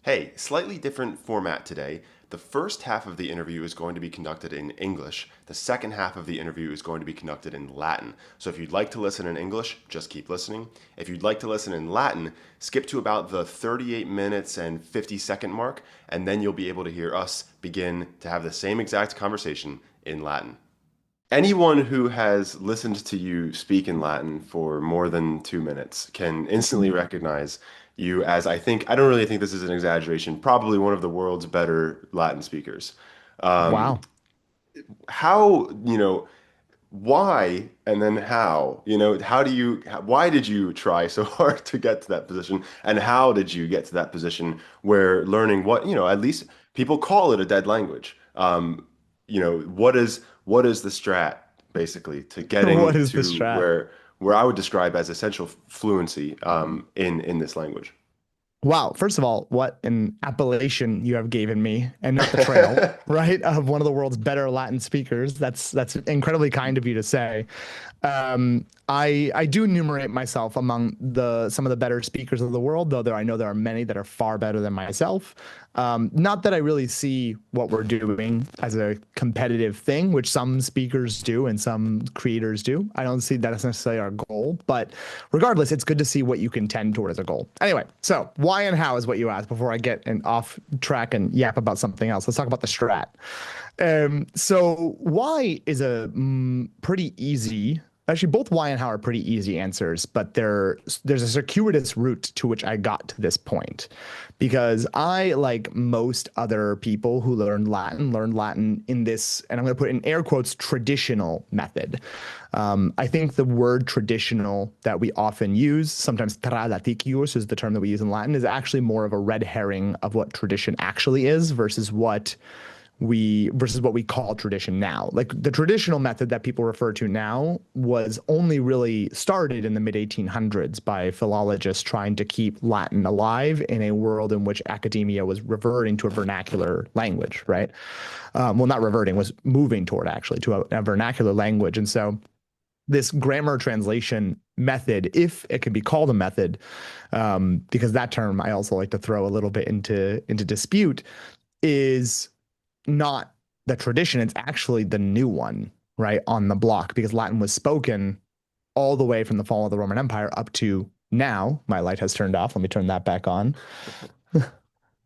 Hey, slightly different format today. The first half of the interview is going to be conducted in English. The second half of the interview is going to be conducted in Latin. So if you'd like to listen in English, just keep listening. If you'd like to listen in Latin, skip to about the 38 minutes and 50-second mark, and then you'll be able to hear us begin to have the same exact conversation in Latin. Anyone who has listened to you speak in Latin for more than 2 minutes can instantly recognize you as, I don't really think this is an exaggeration, probably one of the world's better Latin speakers. Um, Wow. how, why and then how? Why did you try so hard to get to that position? And how did you get to that position where learning what, at least people call it a dead language? What is the strat basically to What getting is the to strat? where I would describe as essential fluency in this language? Wow. First of all, what an appellation you have given me, and not the trail, right? Of one of the world's better Latin speakers. That's incredibly kind of you to say. I do enumerate myself among the some of the better speakers of the world, though I know there are many that are far better than myself. Not that I really see what we're doing as a competitive thing, which some speakers do and some creators do. I don't see that as necessarily our goal, but regardless, it's good to see what you can tend toward as a goal. Anyway, so why and how is what you asked before I get off track and yap about something else. Let's talk about the strat. So why is a pretty easy. Actually, both why and how are pretty easy answers, but there's a circuitous route to which I got to this point, because I, like most other people who learned Latin in this, and I'm going to put in air quotes, traditional method. I think the word traditional that we often use, sometimes traditicius is the term that we use in Latin, is actually more of a red herring of what tradition actually is versus what we call tradition now. Like the traditional method that people refer to now was only really started in the mid 1800s by philologists trying to keep Latin alive in a world in which academia was reverting to a vernacular language, right? Well, not reverting, was moving toward actually to a vernacular language. And so this grammar translation method, if it can be called a method, because that term I also like to throw a little bit into dispute, is not the tradition, it's actually the new one, right, on the block, because Latin was spoken all the way from the fall of the Roman Empire up to now. My light has turned off. Let me turn that back on.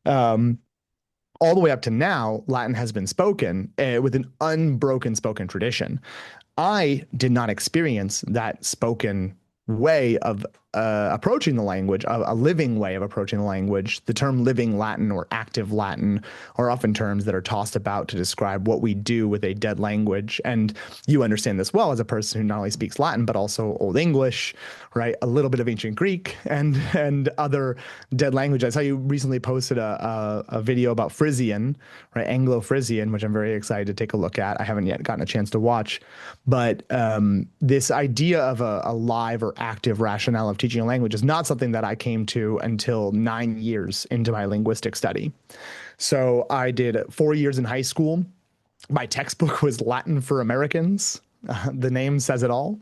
Um, all the way up to now, Latin has been spoken with an unbroken spoken tradition. I did not experience that spoken way of approaching the language, a living way of approaching the language. The term living Latin or active Latin are often terms that are tossed about to describe what we do with a dead language. And you understand this well as a person who not only speaks Latin, but also Old English, right? A little bit of ancient Greek and other dead languages. I saw you recently posted a video about Frisian, right? Anglo-Frisian, which I'm very excited to take a look at. I haven't yet gotten a chance to watch. But this idea of a live or active rationale of teaching a language is not something that I came to until 9 years into my linguistic study. So I did 4 years in high school. My textbook was Latin for Americans. The name says it all.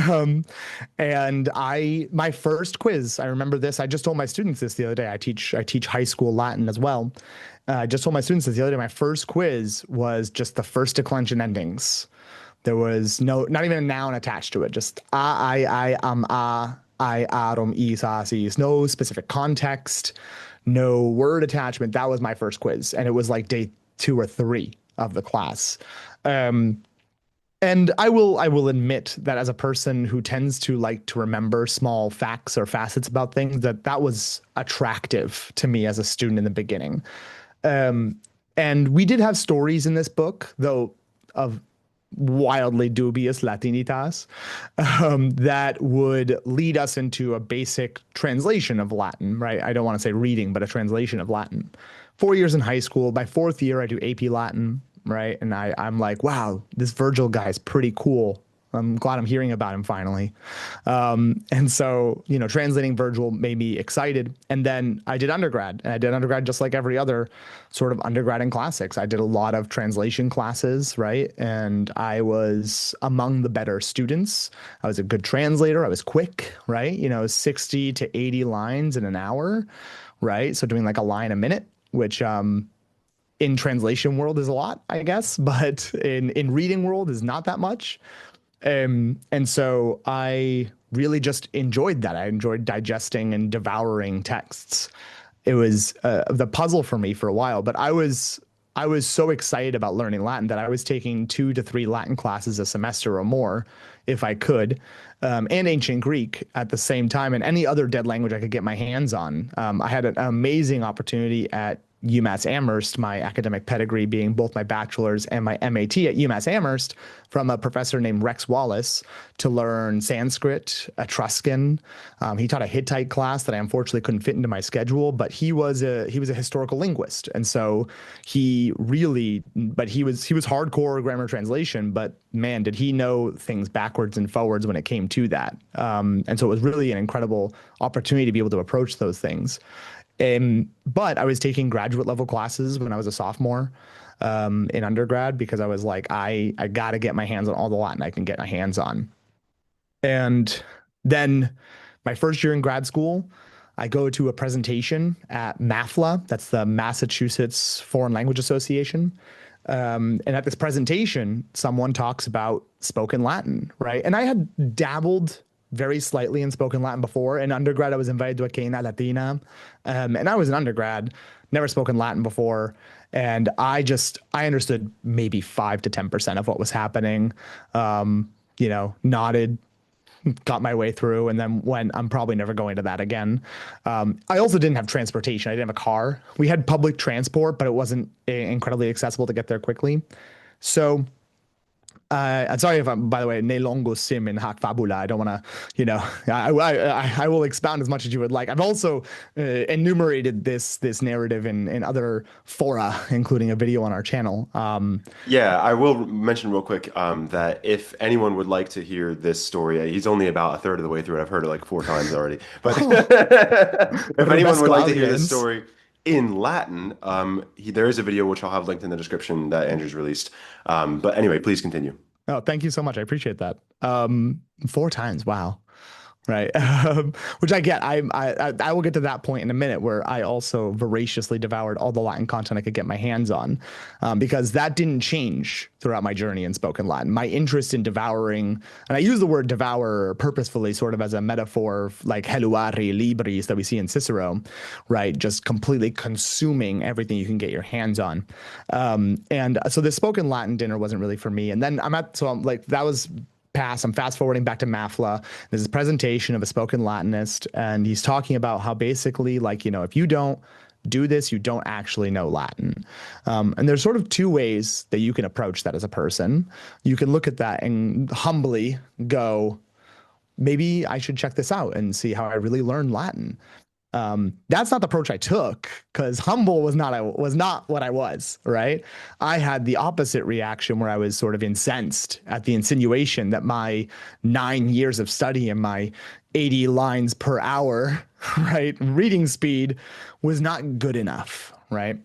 um, and my first quiz, I remember this. I just told my students this the other day. I teach high school Latin as well. I just told my students this the other day. My first quiz was just the first declension endings. There was not even a noun attached to it. Just iterum, is. No specific context, no word attachment. That was my first quiz, and it was like day 2 or 3 of the class. Um, and I will admit that as a person who tends to like to remember small facts or facets about things, that was attractive to me as a student in the beginning. Um, and we did have stories in this book, though, of wildly dubious Latinitas that would lead us into a basic translation of Latin, right? I don't want to say reading, but a translation of Latin. 4 years in high school. By fourth year, I do AP Latin, right? And I'm like, wow, this Virgil guy is pretty cool. I'm glad I'm hearing about him finally. And so, translating Virgil made me excited. And then I did undergrad, and I did undergrad just like every other sort of undergrad in classics. I did a lot of translation classes, right? And I was among the better students. I was a good translator. I was quick, right? 60 to 80 lines in an hour, right? So doing like a line a minute, which in translation world is a lot, I guess, but in reading world is not that much. And so I really just enjoyed that. I enjoyed digesting and devouring texts. It was the puzzle for me for a while, but I was so excited about learning Latin that I was taking 2 to 3 Latin classes a semester or more, if I could, and ancient Greek at the same time, and any other dead language I could get my hands on. I had an amazing opportunity at UMass Amherst, my academic pedigree being both my bachelor's and my MAT at UMass Amherst, from a professor named Rex Wallace to learn Sanskrit, Etruscan. He taught a Hittite class that I unfortunately couldn't fit into my schedule, but he was a historical linguist, and so he really, but he was hardcore grammar translation. But man, did he know things backwards and forwards when it came to that. And so it was really an incredible opportunity to be able to approach those things. But I was taking graduate level classes when I was a sophomore in undergrad because I was like, I got to get my hands on all the Latin I can get my hands on. And then my first year in grad school, I go to a presentation at MAFLA, that's the Massachusetts Foreign Language Association. And at this presentation, someone talks about spoken Latin, right? And I had dabbled very slightly in spoken Latin before. In undergrad, I was invited to a Cana Latina. And I was an undergrad, never spoken Latin before. And I understood maybe 5 to 10% of what was happening. Nodded, got my way through, and then went, I'm probably never going to that again. I also didn't have transportation. I didn't have a car. We had public transport, but it wasn't incredibly accessible to get there quickly. So I'm sorry if I'm, by the way, ne longo sim in hac fabula. I don't want to, I will expound as much as you would like. I've also enumerated this narrative in other fora, including a video on our channel. Yeah, I will mention real quick that if anyone would like to hear this story, he's only about a third of the way through it. I've heard it like 4 times already. But if anyone would like to hear this story in Latin, there is a video which I'll have linked in the description that Andrew's released. But anyway, please continue. Oh, thank you so much. I appreciate that. 4 times. Wow. Right. Which I get. I will get to that point in a minute where I also voraciously devoured all the Latin content I could get my hands on, because that didn't change throughout my journey in spoken Latin. My interest in devouring, and I use the word devour purposefully, sort of as a metaphor, like heluari libris that we see in Cicero, right? Just completely consuming everything you can get your hands on. And so the spoken Latin dinner wasn't really for me. And then I'm like, that was pass. I'm fast forwarding back to MAFLA. There's this presentation of a spoken Latinist, and he's talking about how basically, like, if you don't do this, you don't actually know Latin. And there's sort of 2 ways that you can approach that as a person. You can look at that and humbly go, maybe I should check this out and see how I really learned Latin. That's not the approach I took, because humble was not what I was, right? I had the opposite reaction where I was sort of incensed at the insinuation that my 9 years of study and my 80 lines per hour, right, reading speed was not good enough, right?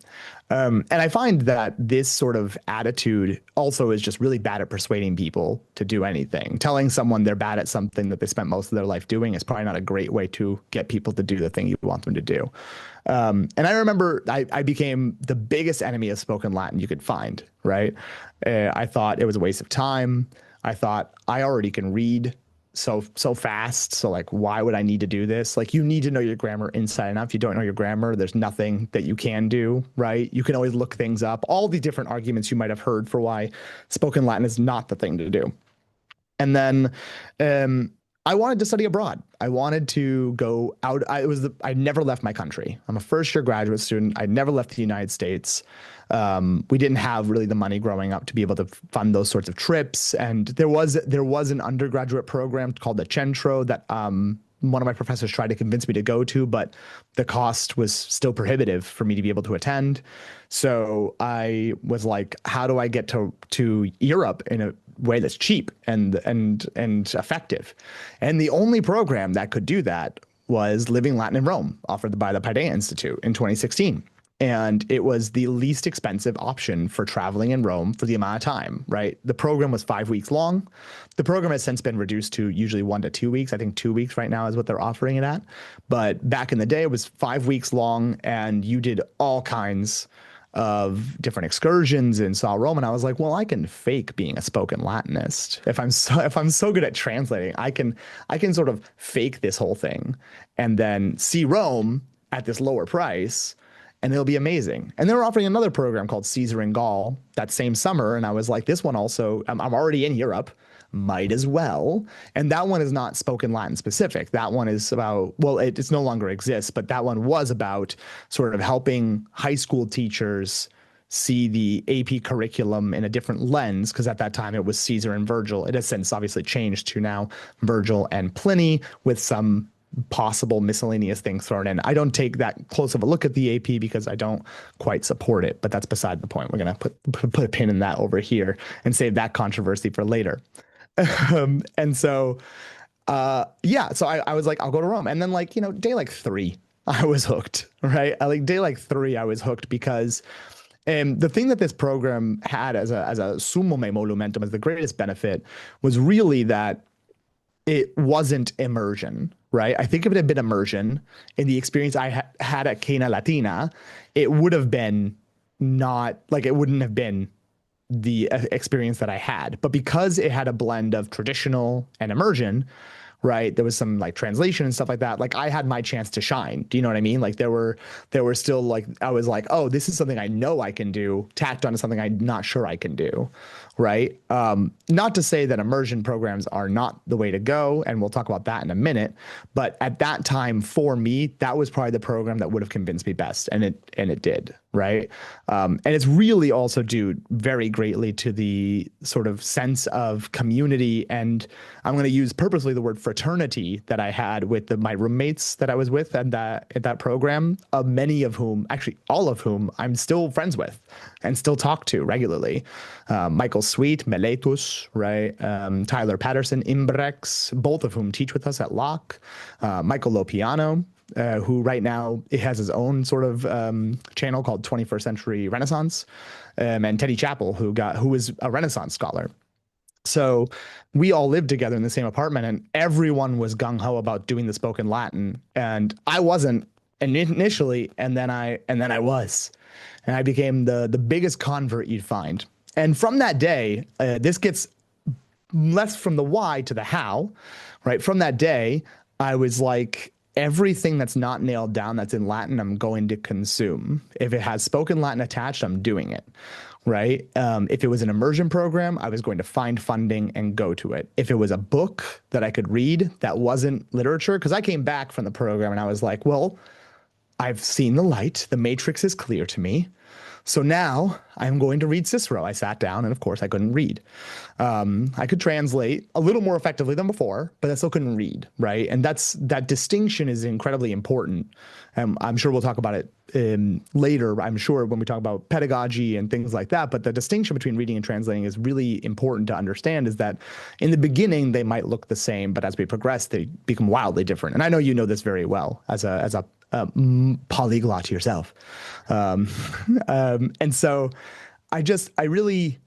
And I find that this sort of attitude also is just really bad at persuading people to do anything. Telling someone they're bad at something that they spent most of their life doing is probably not a great way to get people to do the thing you want them to do. And I remember I became the biggest enemy of spoken Latin you could find, right? I thought it was a waste of time. I thought I already can read so fast. So like, why would I need to do this? Like, you need to know your grammar inside and out. If you don't know your grammar, there's nothing that you can do, right? You can always look things up. All the different arguments you might have heard for why spoken Latin is not the thing to do. And then I wanted to study abroad. I wanted to go out. I never left my country. I'm a first-year graduate student. I never left the United States. We didn't have really the money growing up to be able to fund those sorts of trips. And there was an undergraduate program called the Centro that one of my professors tried to convince me to go to, but the cost was still prohibitive for me to be able to attend. So I was like, how do I get to Europe in a way that's cheap and effective? And the only program that could do that was Living Latin in Rome, offered by the Paideia Institute in 2016. And it was the least expensive option for traveling in Rome for the amount of time, right? The program was 5 weeks long. The program has since been reduced to usually 1 to 2 weeks. I think 2 weeks right now is what they're offering it at. But back in the day, it was 5 weeks long, and you did all kinds of different excursions and saw Rome. And I was like, well, I can fake being a spoken Latinist. If I'm so good at translating, I can sort of fake this whole thing and then see Rome at this lower price, and it'll be amazing. And they were offering another program called Caesar in Gaul that same summer. And I was like, this one also, I'm already in Europe, might as well. And that one is not spoken Latin specific. That one is about, well, it's no longer exists, but that one was about sort of helping high school teachers see the AP curriculum in a different lens, because at that time it was Caesar and Virgil. It has since obviously changed to now Virgil and Pliny, with some possible miscellaneous things thrown in. I don't take that close of a look at the AP because I don't quite support it, but that's beside the point. We're going to put a pin in that over here and save that controversy for later. And so, yeah, so I was like, I'll go to Rome. And then, like, day like 3, I was hooked, right? Day like 3, I was hooked because the thing that this program had as a summum emolumentum, as the greatest benefit, was really that it wasn't immersion, right? I think if it had been immersion in the experience I had at Cana Latina, it would have been not like, it wouldn't have been the experience that I had. But because it had a blend of traditional and immersion, right? There was some like translation and stuff like that. Like, I had my chance to shine. Do you know what I mean? Like, there were still, like, I was like, oh, this is something I know I can do, tacked onto something I'm not sure I can do, right? Not to say that immersion programs are not the way to go, and we'll talk about that in a minute. But at that time, for me, that was probably the program that would have convinced me best, and it did, right? And it's really also due very greatly to the sort of sense of community, and I'm going to use purposely the word fraternity that I had with my roommates that I was with at that program, many of whom, actually all of whom, I'm still friends with and still talk to regularly. Michael Sweet, Meletus, right? Tyler Patterson, Imbrex, both of whom teach with us at Locke. Michael Lopiano, who right now has his own sort of channel called 21st Century Renaissance, and Teddy Chappell, who is a Renaissance scholar. So we all lived together in the same apartment, and everyone was gung-ho about doing the spoken Latin, and I wasn't initially, and then I was, and I became the biggest convert you'd find. And from that day, this gets less from the why to the how, right? From that day, I was like, everything that's not nailed down that's in Latin, I'm going to consume. If it has spoken Latin attached, I'm doing it, right? If it was an immersion program, I was going to find funding and go to it. If it was a book that I could read that wasn't literature, because I came back from the program and I was like, well, I've seen the light. The matrix is clear to me. So now I'm going to read Cicero. I sat down, and of course I couldn't read. I could translate a little more effectively than before, but I still couldn't read, right? And that distinction is incredibly important. I'm sure we'll talk about it later, I'm sure, when we talk about pedagogy and things like that. But the distinction between reading and translating is really important to understand, is that in the beginning they might look the same, but as we progress, they become wildly different. And I know you know this very well as a polyglot yourself. And so I really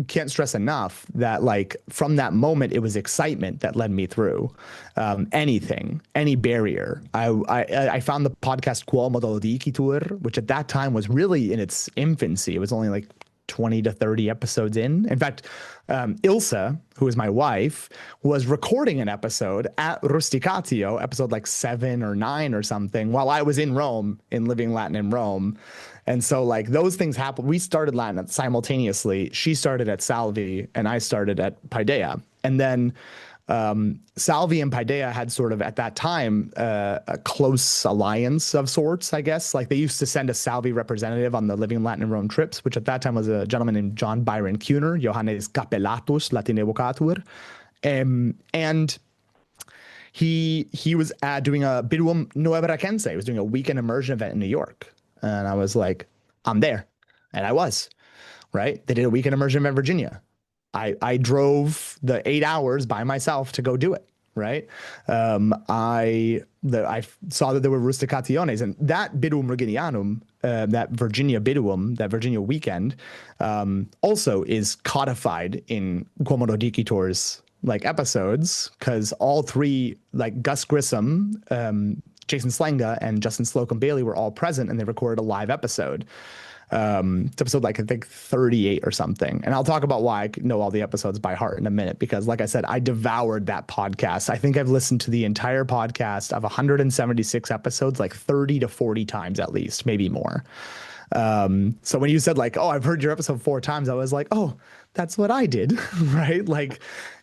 can't stress enough that, like, from that moment, it was excitement that led me through any barrier. I found the podcast Quo Modo Dicitur, which at that time was really in its infancy. It was only like 20 to 30 episodes in. In fact, Ilse, who is my wife, was recording an episode at Rusticatio, episode like 7 or 9 or something, while I was in Rome, in Living Latin in Rome. And so, like, those things happened. We started Latin simultaneously. She started at Salvi and I started at Paideia. And then Salvi and Paideia had sort of, at that time, a close alliance of sorts, I guess. Like, they used to send a Salvi representative on the Living Latin in Rome trips, which at that time was a gentleman named John Byron Cuner, Johannes Capellatus Latine Vocatur. And he was doing a Biduum Noeveracense. He was doing a weekend immersion event in New York. And I was like, I'm there. And I was, right? They did a weekend immersion event in Virginia. I drove the 8 hours by myself to go do it, right? I I saw that there were rusticationes, and that Biduum Virginianum, that Virginia Biduum, that Virginia weekend, also is codified in Quomodo Dicitor's like episodes, because all three, like Gus Grissom, Jason Slenga, and Justin Slocum Bailey were all present, and they recorded a live episode. It's episode like I think 38 or something. And I'll talk about why I know all the episodes by heart in a minute, because like I said, I devoured that podcast. I think I've listened to the entire podcast of 176 episodes like 30 to 40 times at least, maybe more. So when you said like, oh, I've heard your episode 4 times, I was like, oh, that's what I did. Right? Like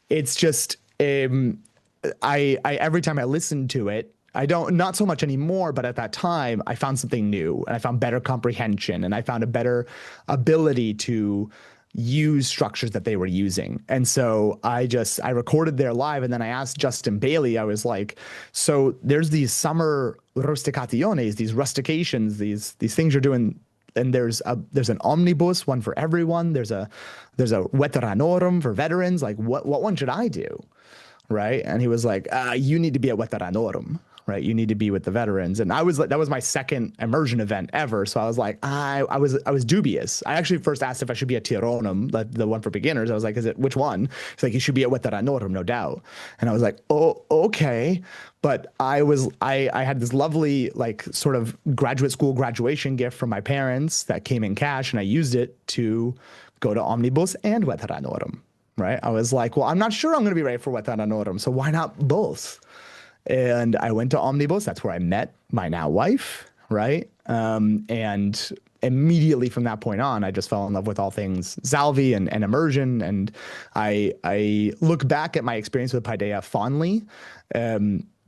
it's just I every time I listen to it, I don't, not so much anymore, but at that time I found something new, and I found better comprehension, and I found a better ability to use structures that they were using. And so I recorded there live, and then I asked Justin Bailey, I was like, so there's these summer rusticationes, these rustications, these things you're doing, and there's an omnibus, one for everyone. There's a veteranorum for veterans. Like what one should I do? Right. And he was like, you need to be at veteranorum. Right. You need to be with the veterans. And I was like, that was my second immersion event ever. So I was like, I was dubious. I actually first asked if I should be at Tironum, the one for beginners. I was like, which one? He's like, you should be at veteranorum, no doubt. And I was like, oh, okay. But I had this lovely, like, sort of graduate school graduation gift from my parents that came in cash, and I used it to go to Omnibus and veteranorum. Right. I was like, well, I'm not sure I'm going to be ready for veteranorum, so why not both? And I went to Omnibus. That's where I met my now wife. Right. And immediately from that point on, I just fell in love with all things Zalvi and immersion. And I look back at my experience with Paideia fondly.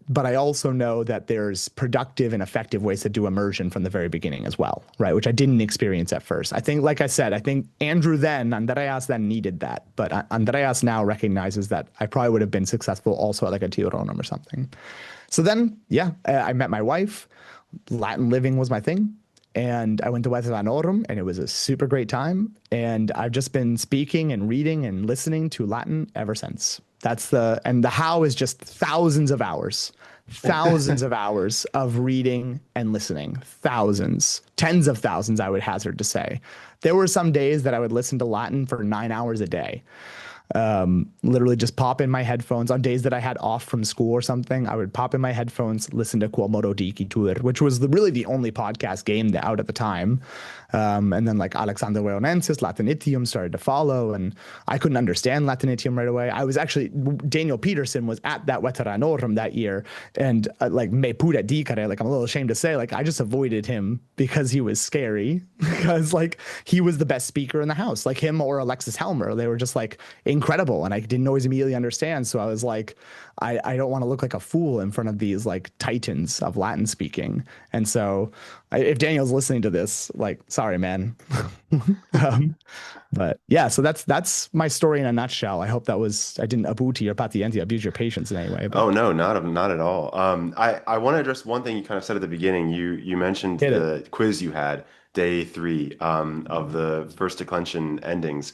But I also know that there's productive and effective ways to do immersion from the very beginning as well, right? Which I didn't experience at first. I think, like I said, I think Andreas then needed that. But Andreas now recognizes that I probably would have been successful also at like a Tironum or something. So then, yeah, I met my wife. Latin living was my thing. And I went to veteranorum, and it was a super great time. And I've just been speaking and reading and listening to Latin ever since. And the how is just thousands of hours of reading and listening, tens of thousands, I would hazard to say. There were some days that I would listen to Latin for 9 hours a day. Literally just pop in my headphones on days that I had off from school or something. I would pop in my headphones, listen to Quomodo Dicitur, which was really the only podcast game out at the time. And then like Alexander Leonensis, Latinitium started to follow, and I couldn't understand Latinitium right away. Daniel Peterson was at that veteranorum that year, and like me pure dicere, like I'm a little ashamed to say, like I just avoided him because he was scary, because like he was the best speaker in the house, like him or Alexis Helmer. They were just like incredible, and I didn't always immediately understand. So I was like, I don't want to look like a fool in front of these like titans of Latin speaking. And so if Daniel's listening to this, like, sorry, man. But yeah, so that's my story in a nutshell. I hope I didn't abuse your patience in any way. But Oh no, not at all. I want to address one thing you kind of said at the beginning. You mentioned hit it. the quiz you had day 3 of the first declension endings,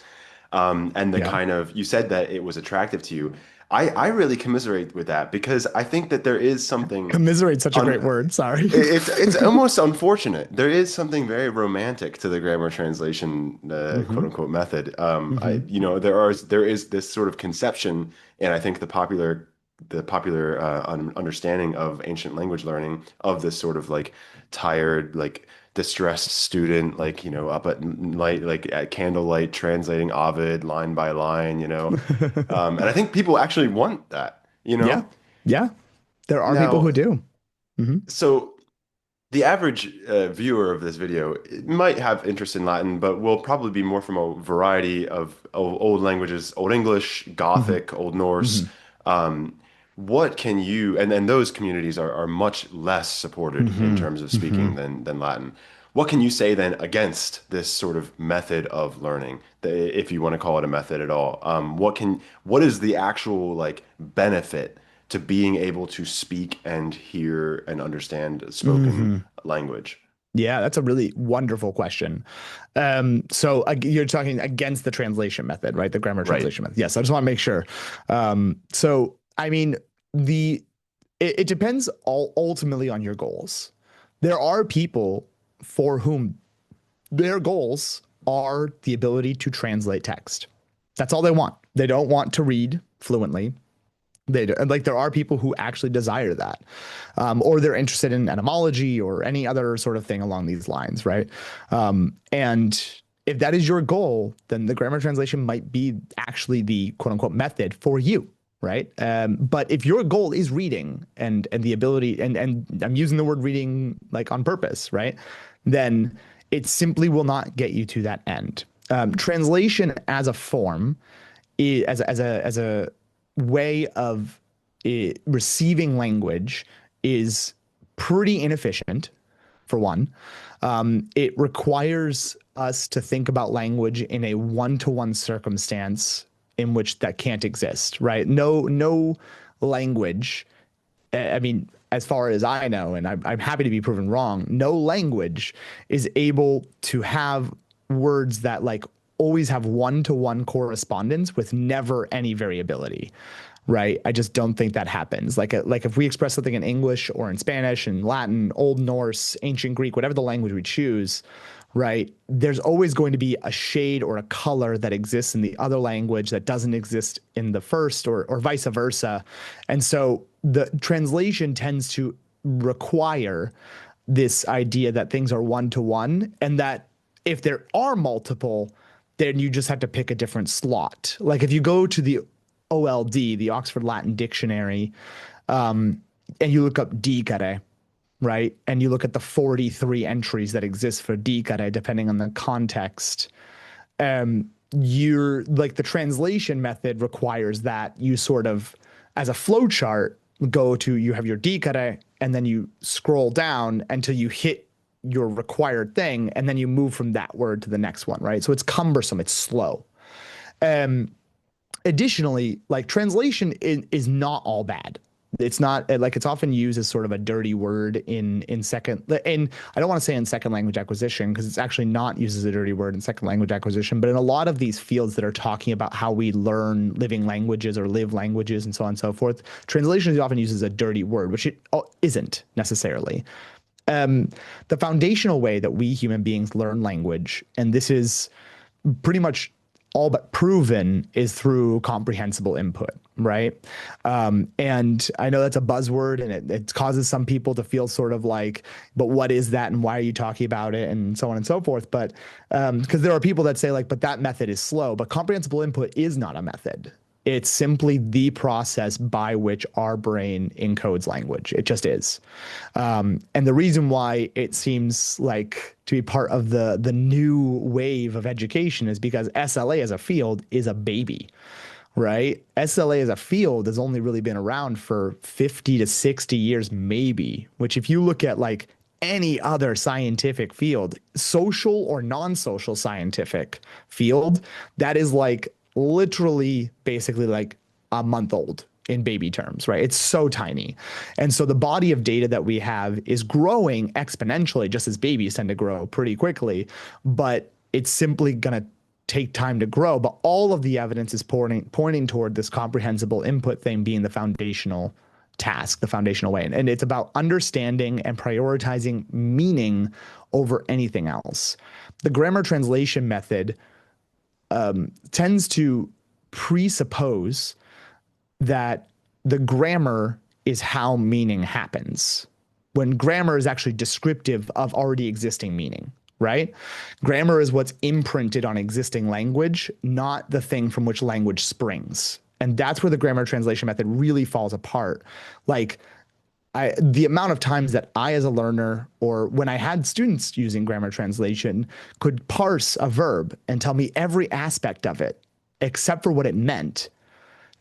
and the Yeah. kind of you said that it was attractive to you. I really commiserate with that, because I think that there is something Commiserate, such a great un, word. Sorry. it's almost unfortunate. There is something very romantic to the grammar translation, quote Hmm. unquote, method. Hmm. There is this sort of conception, and I think the popular understanding of ancient language learning, of this sort of like tired, like distressed student, like up at night, like at candlelight, translating Ovid line by line. And I think people actually want that. Yeah. Yeah. There are people who Now, do. Hmm. so the average viewer of this video might have interest in Latin, but will probably be more from a variety of old languages: Old English, Hmm. Gothic, Old Norse. Hmm. Um, what can you, and those communities are much less supported in Hmm. terms of speaking Hmm. than Latin. What can you say then against this sort of method of learning, if you want to call it a method at all? What is the actual like benefit to being able to speak and hear and understand spoken Hmm. language? Yeah, that's a really wonderful question. So you're talking against the translation method, right? The grammar Right. translation method. Yes, I just want to make sure. So I mean, the it depends ultimately on your goals. There are people for whom their goals are the ability to translate text. That's all they want. They don't want to read fluently. They do. Like there are people who actually desire that, or they're interested in etymology or any other sort of thing along these lines, right? And if that is your goal, then the grammar translation might be actually the quote unquote method for you, right? But if your goal is reading and the ability, and I'm using the word reading like on purpose, right? Then it simply will not get you to that end. Translation as a form, as a way of receiving language is pretty inefficient, for one. It requires us to think about language in a one-to-one circumstance in which that can't exist, right? No language, I mean, as far as I know, and I'm happy to be proven wrong, no language is able to have words that like always have one-to-one correspondence with never any variability, right? I just don't think that happens. Like if we express something in English or in Spanish and Latin, Old Norse, Ancient Greek, whatever the language we choose, right? There's always going to be a shade or a color that exists in the other language that doesn't exist in the first, or vice versa. And so the translation tends to require this idea that things are one to one, and that if there are multiple, then you just have to pick a different slot. Like if you go to the OLD, the Oxford Latin Dictionary, and you look up dicere, right? And you look at the 43 entries that exist for dicere, depending on the context. You're like the translation method requires that you sort of, as a flow chart, go to, you have your dicere, and then you scroll down until you hit your required thing, and then you move from that word to the next one, right? So it's cumbersome, it's slow. Additionally, like translation is not all bad. It's not like, it's often used as sort of a dirty word in second, and I don't want to say in second language acquisition, because it's actually not used as a dirty word in second language acquisition, but in a lot of these fields that are talking about how we learn living languages or live languages and so on and so forth, translation is often used as a dirty word, which it isn't necessarily. The foundational way that we human beings learn language, and this is pretty much all but proven, is through comprehensible input, right? And I know that's a buzzword, and it causes some people to feel sort of like, but what is that, and why are you talking about it, and so on and so forth. But because there are people that say like, but that method is slow. But comprehensible input is not a method. It's simply the process by which our brain encodes language. It just is. And the reason why it seems like to be part of the new wave of education is because SLA as a field is a baby, right? SLA as a field has only really been around for 50 to 60 years, maybe, which if you look at like any other scientific field, social or non-social scientific field, that is like literally basically like a month old in baby terms, right? It's so tiny. And so the body of data that we have is growing exponentially, just as babies tend to grow pretty quickly, but it's simply going to take time to grow. But all of the evidence is pointing toward this comprehensible input thing being the foundational task, the foundational way. And it's about understanding and prioritizing meaning over anything else. The grammar translation method tends to presuppose that the grammar is how meaning happens, when grammar is actually descriptive of already existing meaning, right? Grammar is what's imprinted on existing language, not the thing from which language springs. And that's where the grammar translation method really falls apart. Like, the amount of times that I, as a learner, or when I had students using grammar translation, could parse a verb and tell me every aspect of it, except for what it meant,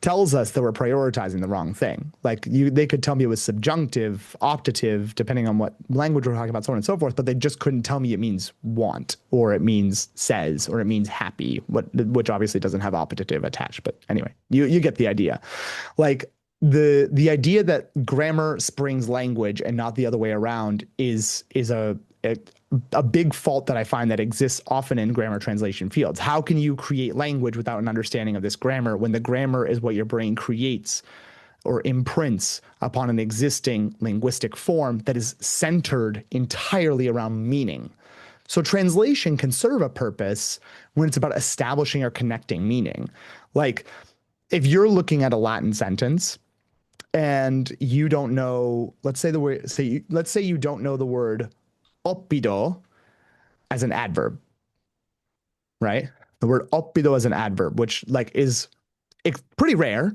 tells us that we're prioritizing the wrong thing. Like they could tell me it was subjunctive, optative, depending on what language we're talking about, so on and so forth, but they just couldn't tell me it means want, or it means says, or it means happy, which obviously doesn't have optative attached. But anyway, you get the idea. Like, the idea that grammar springs language and not the other way around is a big fault that I find that exists often in grammar translation fields. How can you create language without an understanding of this grammar, when the grammar is what your brain creates or imprints upon an existing linguistic form that is centered entirely around meaning. So translation can serve a purpose when it's about establishing or connecting meaning. Like if you're looking at a Latin sentence and you don't know, let's say the word, let's say you don't know the word oppido as an adverb, right? The word oppido as an adverb, which like is it's pretty rare,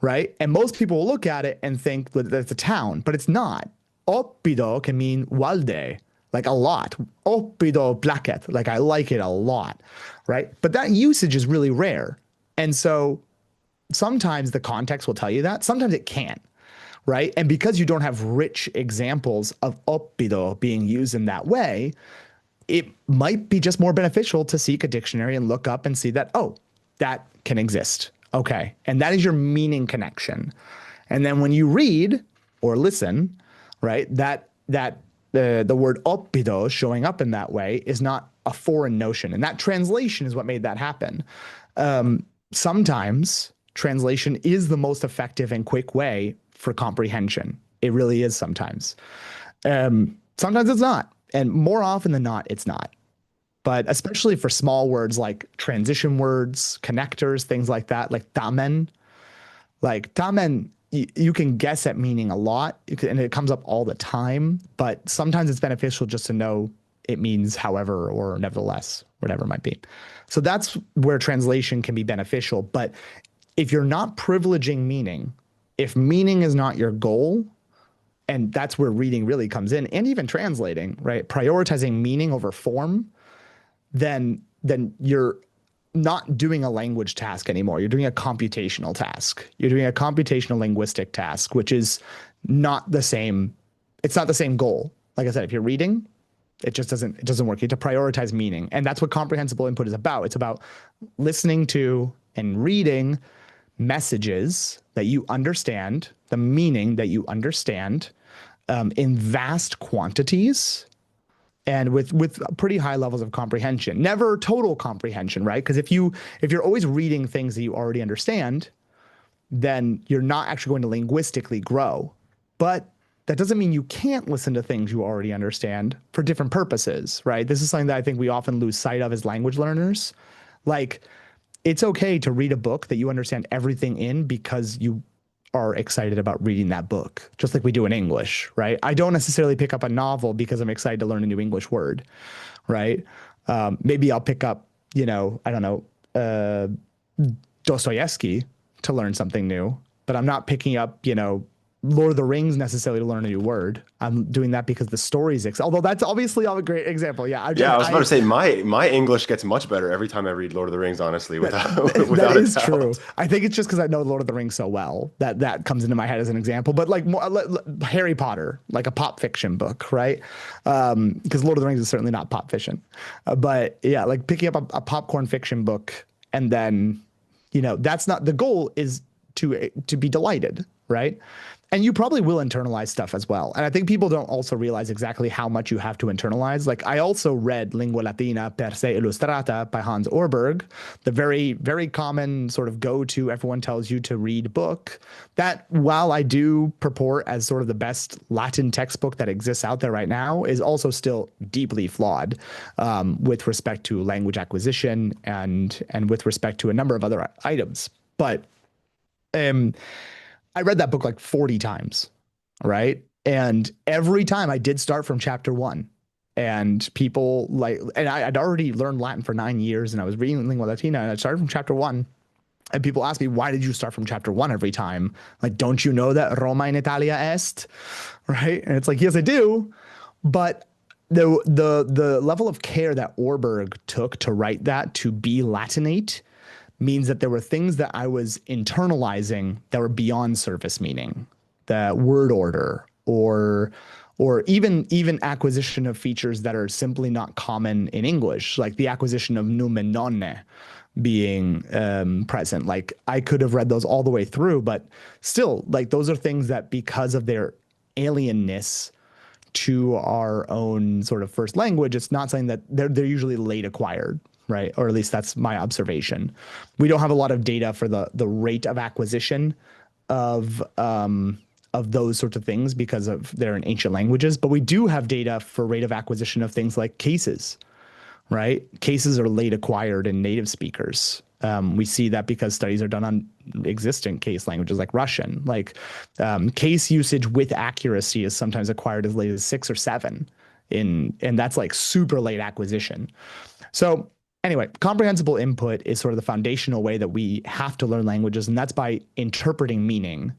right? And most people will look at it and think that it's a town, but it's not. Oppido can mean walde, like a lot. Oppido placket, like I like it a lot, right? But that usage is really rare. And so sometimes the context will tell you that, sometimes it can't, right? And because you don't have rich examples of oppido being used in that way, it might be just more beneficial to seek a dictionary and look up and see that, oh, that can exist. Okay. And that is your meaning connection. And then when you read or listen, right, the word oppido showing up in that way is not a foreign notion. And that translation is what made that happen. Sometimes translation is the most effective and quick way for comprehension. It really is sometimes. Sometimes it's not. And more often than not, it's not. But especially for small words like transition words, connectors, things like that, like tamen, you can guess at meaning a lot and it comes up all the time. But sometimes it's beneficial just to know it means however or nevertheless, whatever it might be. So that's where translation can be beneficial. But if you're not privileging meaning, if meaning is not your goal, and that's where reading really comes in, and even translating, right? Prioritizing meaning over form, then you're not doing a language task anymore. You're doing a computational task. You're doing a computational linguistic task, which is not the same. It's not the same goal. Like I said, if you're reading, it doesn't work. You have to prioritize meaning. And that's what comprehensible input is about. It's about listening to and reading messages that you understand, the meaning that you understand, in vast quantities and with pretty high levels of comprehension. Never total comprehension, right? Because if you're always reading things that you already understand, then you're not actually going to linguistically grow. But that doesn't mean you can't listen to things you already understand for different purposes, right? This is something that I think we often lose sight of as language learners. Like, it's okay to read a book that you understand everything in because you are excited about reading that book, just like we do in English, right? I don't necessarily pick up a novel because I'm excited to learn a new English word, right? Maybe I'll pick up, I don't know, Dostoevsky to learn something new, but I'm not picking up, Lord of the Rings necessarily to learn a new word. I'm doing that because the stories, although that's obviously a great example. Yeah, I was about to say my English gets much better every time I read Lord of the Rings, honestly, without that a is doubt. true. I think it's just because I know Lord of the Rings so well that comes into my head as an example. But like more, Harry Potter, like a pop fiction book, right? Because Lord of the Rings is certainly not pop fiction. But yeah, like picking up a popcorn fiction book and then, that's not the goal is to be delighted, right? And you probably will internalize stuff as well. And I think people don't also realize exactly how much you have to internalize. Like I also read Lingua Latina per se illustrata by Hans Orberg, the very, very common sort of go-to everyone tells you to read book that, while I do purport as sort of the best Latin textbook that exists out there right now, is also still deeply flawed with respect to language acquisition and with respect to a number of other items. But I read that book like 40 times, right? And every time I did start from chapter 1. And people and I'd already learned Latin for 9 years and I was reading Lingua Latina and I started from chapter 1. And people ask me, why did you start from chapter 1 every time? Like, don't you know that Roma in Italia est? Right? And it's like, yes, I do. But the level of care that Orberg took to write that, to be Latinate, means that there were things that I was internalizing that were beyond surface meaning, the word order, or even acquisition of features that are simply not common in English, like the acquisition of numen nonne being present. Like I could have read those all the way through, but still, like those are things that because of their alienness to our own sort of first language, it's not something that they're usually late acquired, right? Or at least that's my observation. We don't have a lot of data for the rate of acquisition of those sorts of things because of they're in ancient languages, but we do have data for rate of acquisition of things like cases, right? Cases are late acquired in native speakers. We see that because studies are done on existing case languages like Russian. Like case usage with accuracy is sometimes acquired as late as 6 or 7 and that's like super late acquisition. So anyway, comprehensible input is sort of the foundational way that we have to learn languages, and that's by interpreting meaning.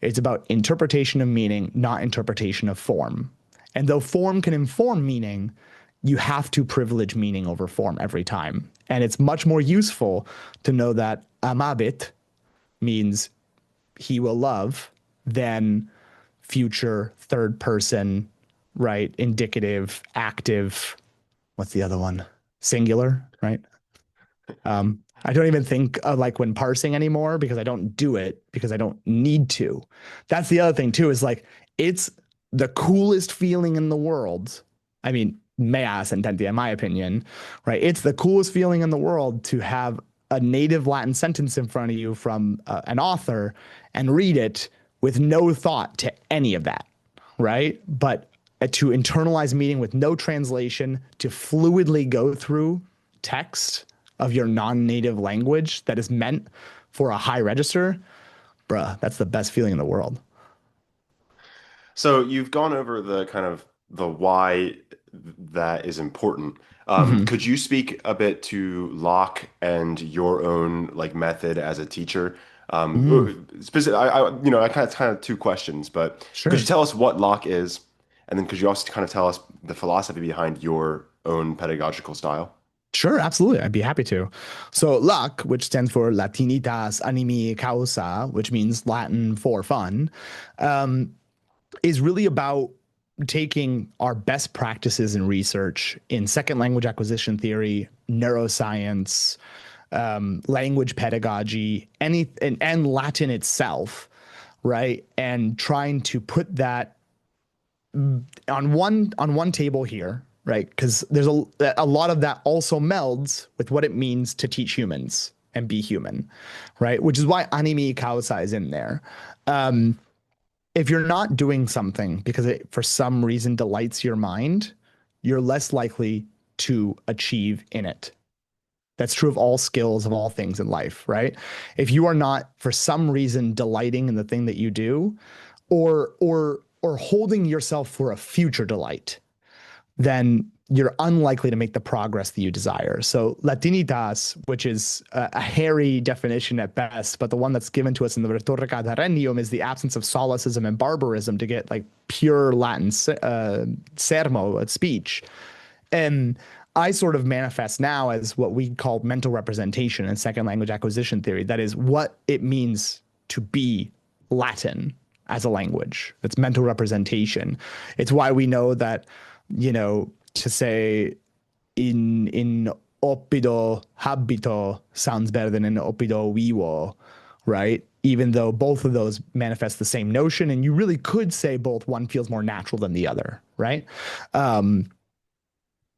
It's about interpretation of meaning, not interpretation of form. And though form can inform meaning, you have to privilege meaning over form every time. And it's much more useful to know that amabit means he will love than future, third person, right? Indicative, active. What's the other one? Singular, right? I don't even think of like when parsing anymore because I don't do it because I don't need to. That's the other thing too, is like it's the coolest feeling in the world. I mean, mea sententia, in my opinion, right? It's the coolest feeling in the world to have a native Latin sentence in front of you from an author and read it with no thought to any of that, right? But to internalize meaning with no translation, to fluidly go through text of your non-native language that is meant for a high register, bruh, that's the best feeling in the world. So you've gone over the kind of the why that is important. Mm-hmm. Could you speak a bit to Locke and your own like method as a teacher? Mm, Specific, I kind of two questions, but could you sure. tell us what Locke is, and then could you also kind of tell us the philosophy behind your own pedagogical style? Sure, absolutely. I'd be happy to. So Luck, which stands for Latinitas Animi Causa, which means Latin for fun, um, is really about taking our best practices in research in second language acquisition theory, neuroscience, language pedagogy, and Latin itself, right? And trying to put that on one table here, right? Because there's a lot of that also melds with what it means to teach humans and be human, right? Which is why anime causa is in there. If you're not doing something because it for some reason delights your mind, you're less likely to achieve in it. That's true of all skills, of all things in life, right? If you are not for some reason delighting in the thing that you do, or holding yourself for a future delight, then you're unlikely to make the progress that you desire. So Latinitas, which is a hairy definition at best, but the one that's given to us in the Rhetorica ad Herennium is the absence of solecism and barbarism to get like pure Latin sermo, speech. And I sort of manifest now as what we call mental representation in second language acquisition theory. That is what it means to be Latin as a language. That's mental representation. It's why we know that, to say in oppido habito sounds better than in oppido vivo, right? Even though both of those manifest the same notion, and you really could say both. One feels more natural than the other, right?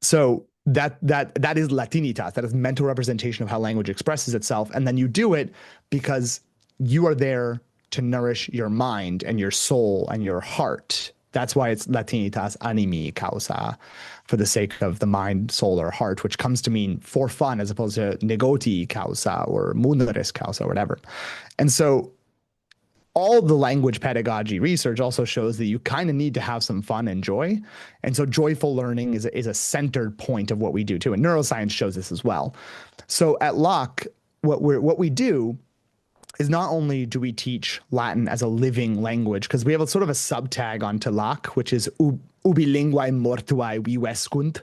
So that is Latinitas. That is mental representation of how language expresses itself, and then you do it because you are there to nourish your mind and your soul and your heart. That's why it's Latinitas Animi Causa, for the sake of the mind, soul, or heart, which comes to mean for fun as opposed to negoti causa or muneris causa or whatever. And so all the language pedagogy research also shows that you kind of need to have some fun and joy. And so joyful learning is a centered point of what we do too. And neuroscience shows this as well. So at Locke, what we do is not only do we teach Latin as a living language, because we have a sort of a subtag onto Locke, which is ubi linguae mortuae vivescunt,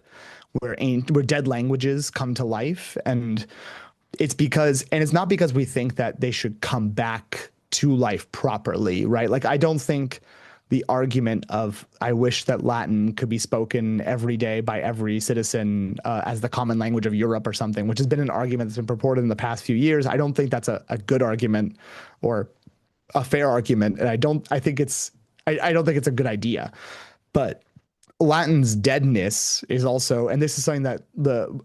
where dead languages come to life. And it's not because we think that they should come back to life properly, right? Like I don't think the argument of I wish that Latin could be spoken every day by every citizen as the common language of Europe or something, which has been an argument that's been purported in the past few years. I don't think that's a good argument or a fair argument, and I don't think it's a good idea. But Latin's deadness is also, and this is something that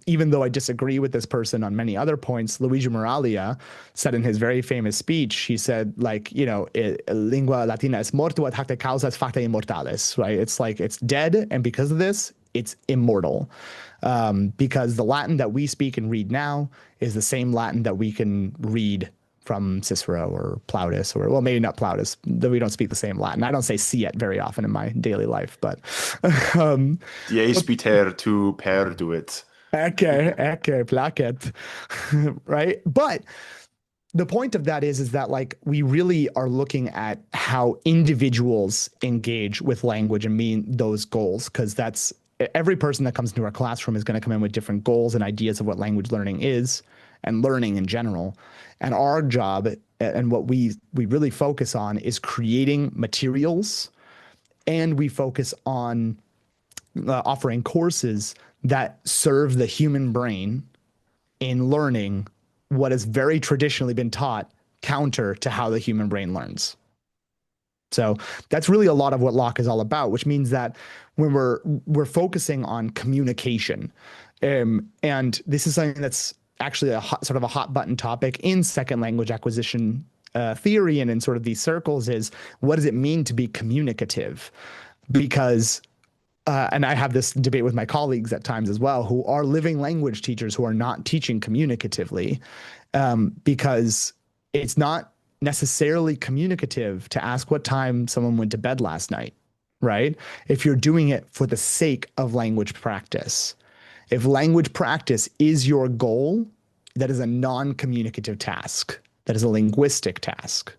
even though I disagree with this person on many other points, Luigi Moralia said in his very famous speech, he said, like, lingua latina es mortua et hac causa es facta immortalis, right? It's like it's dead, and because of this, it's immortal. Because the Latin that we speak and read now is the same Latin that we can read from Cicero or Plautus, or well, maybe not Plautus, though we don't speak the same Latin. I don't say "siet" very often in my daily life, but um, Dies piter tu perduit. ecce placet, right? But the point of that is that like we really are looking at how individuals engage with language and mean those goals, because that's every person that comes into our classroom is going to come in with different goals and ideas of what language learning is and learning in general. And our job and what we really focus on is creating materials, and we focus on offering courses that serve the human brain in learning what has very traditionally been taught counter to how the human brain learns. So that's really a lot of what Locke is all about, which means that when we're focusing on communication, and this is something that's actually sort of a hot button topic in second language acquisition theory and in sort of these circles, is what does it mean to be communicative? Because and I have this debate with my colleagues at times as well, who are living language teachers who are not teaching communicatively, because it's not necessarily communicative to ask what time someone went to bed last night, right? If you're doing it for the sake of language practice. If language practice is your goal, that is a non-communicative task. That is a linguistic task.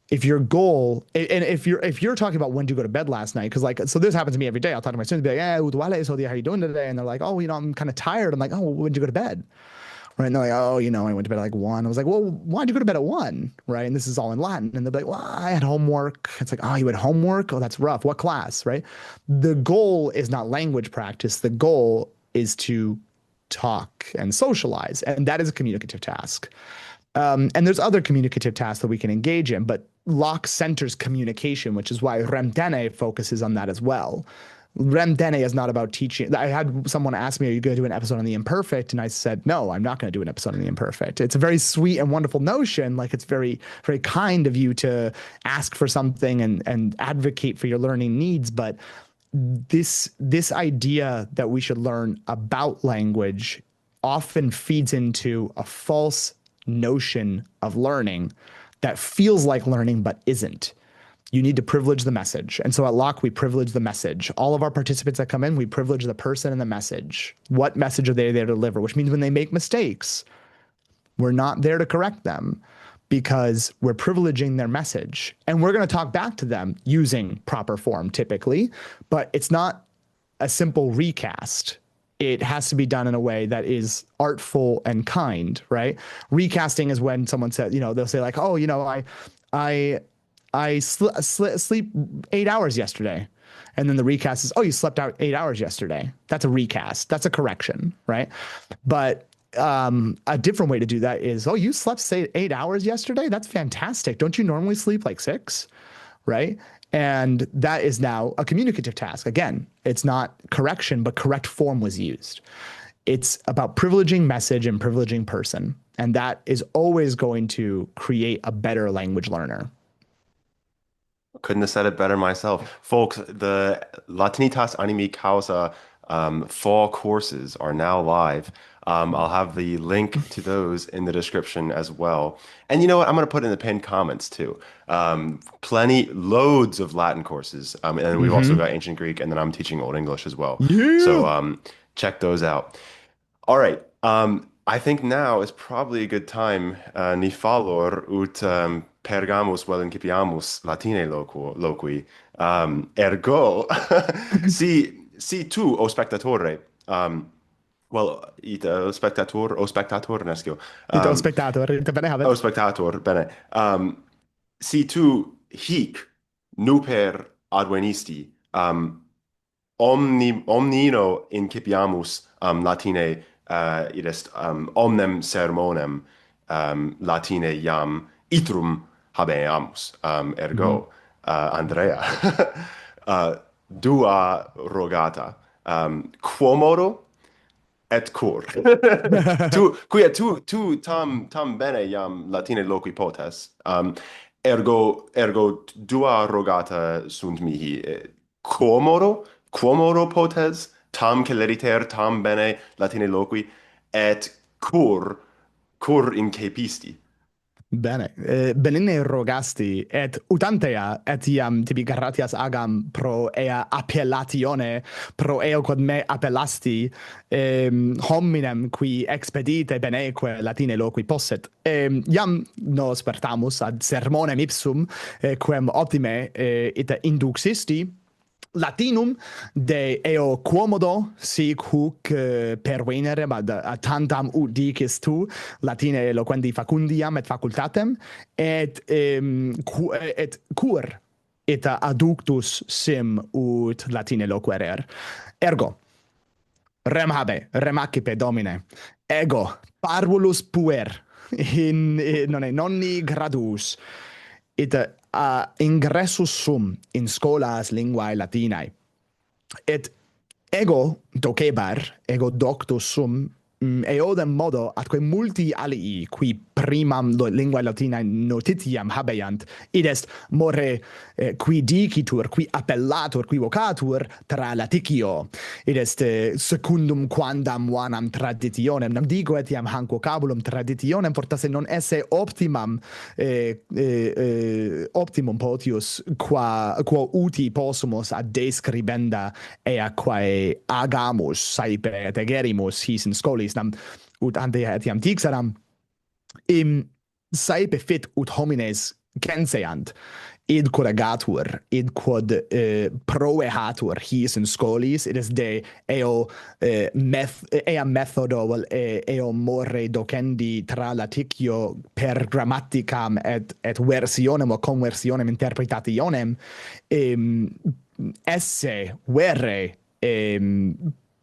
If your goal, and if you're talking about when to go to bed last night, because like, so this happens to me every day. I'll talk to my students, be like, "Hey, so how are you doing today?" And they're like, "Oh, I'm kind of tired." I'm like, "Oh, well, when did you go to bed?" Right? And they're like, "Oh, I went to bed at like 1." I was like, "Well, why'd you go to bed at 1?" Right? And this is all in Latin. And they're like, "Well, I had homework." It's like, "Oh, you had homework? Oh, that's rough. What class?" Right? The goal is not language practice. The goal is to talk and socialize, and that is a communicative task. And there's other communicative tasks that we can engage in, but Locke centers communication, which is why Remdene focuses on that as well. Remdene is not about teaching. I had someone ask me, "Are you going to do an episode on the imperfect?" And I said, "No, I'm not going to do an episode on the imperfect." It's a very sweet and wonderful notion. Like it's very, very kind of you to ask for something and advocate for your learning needs. But this idea that we should learn about language often feeds into a false notion of learning that feels like learning but isn't. You need to privilege the message. And so at Locke, we privilege the message. All of our participants that come in, we privilege the person and the message. What message are they there to deliver? Which means when they make mistakes, we're not there to correct them because we're privileging their message. And we're going to talk back to them using proper form typically, but it's not a simple recast. It has to be done in a way that is artful and kind, right? Recasting is when someone says, they'll say like, "Oh, I sleep 8 hours yesterday." And then the recast is, "Oh, you slept out 8 hours yesterday." That's a recast. That's a correction, right? But a different way to do that is, "Oh, you slept, say, 8 hours yesterday? That's fantastic. Don't you normally sleep like 6?" Right? And that is now a communicative task. Again, it's not correction, but correct form was used. It's about privileging message and privileging person. And that is always going to create a better language learner. Couldn't have said it better myself. Folks, the Latinitas Animi Causa fall courses are now live. I'll have the link to those in the description as well. And you know what? I'm going to put in the pinned comments too. Loads of Latin courses. And we've also Mm-hmm. got Ancient Greek, and then I'm teaching Old English as well. So Yeah. check those out. All right. I think now is probably a good time, ni fallor ut pergamus vel incipiamus Latine loqui. Ergo, si tu, o spectatore, spectator, o spectator, nescio, Ito spectator, ito bene o habet. spectator, bene. Si tu hic nuper advenisti, omnino incipiamus Latine id est omnem sermonem Latine iam iterum habeamus Mhm. ergo Andrea dua rogata, quomodo et cur. Tu tam bene iam Latine loqui potes, ergo dua rogata sunt mihi, quomodo potes, tam celeriter, tam bene Latine loqui, et cur incepisti. Bene, benine rogasti, et utantea, et iam tibi gratias agam pro ea appellatione, pro eo quod me appellasti, hominem qui expedite beneque Latine loqui posset. Iam nos spertamus ad sermonem ipsum, quem optime ite induxisti, Latinum de eo quomodo sic huc pervenere ad tantam ut dicis tu Latine eloquendi facundiam et facultatem et cur et adductus sim ut Latine loquerer ergo rem habe rem accipe domine ego parvulus puer in nonni gradus et ingressus sum in scholas linguae Latinae et ego docebar, ego doctus sum, eodem modo atque multi alii qui primam linguae Latinae notitiam habeant, id est more qui dicitur, qui appellatur, qui vocatur tra laticio, id est secundum quandam vanam traditionem, nam digo etiam hanc vocabulum traditionem, fortasse non esse optimum potius quo uti possumus ad describenda ea quae agamus saepe et egerimus his in scholis nam ut ante etiam dixeram saepe fit ut homines censeant id corregatur id quod proehatur his in scholis id est de eo ea methodo eo more docendi tra laticio per grammaticam et versionem o conversionem interpretationem esse vere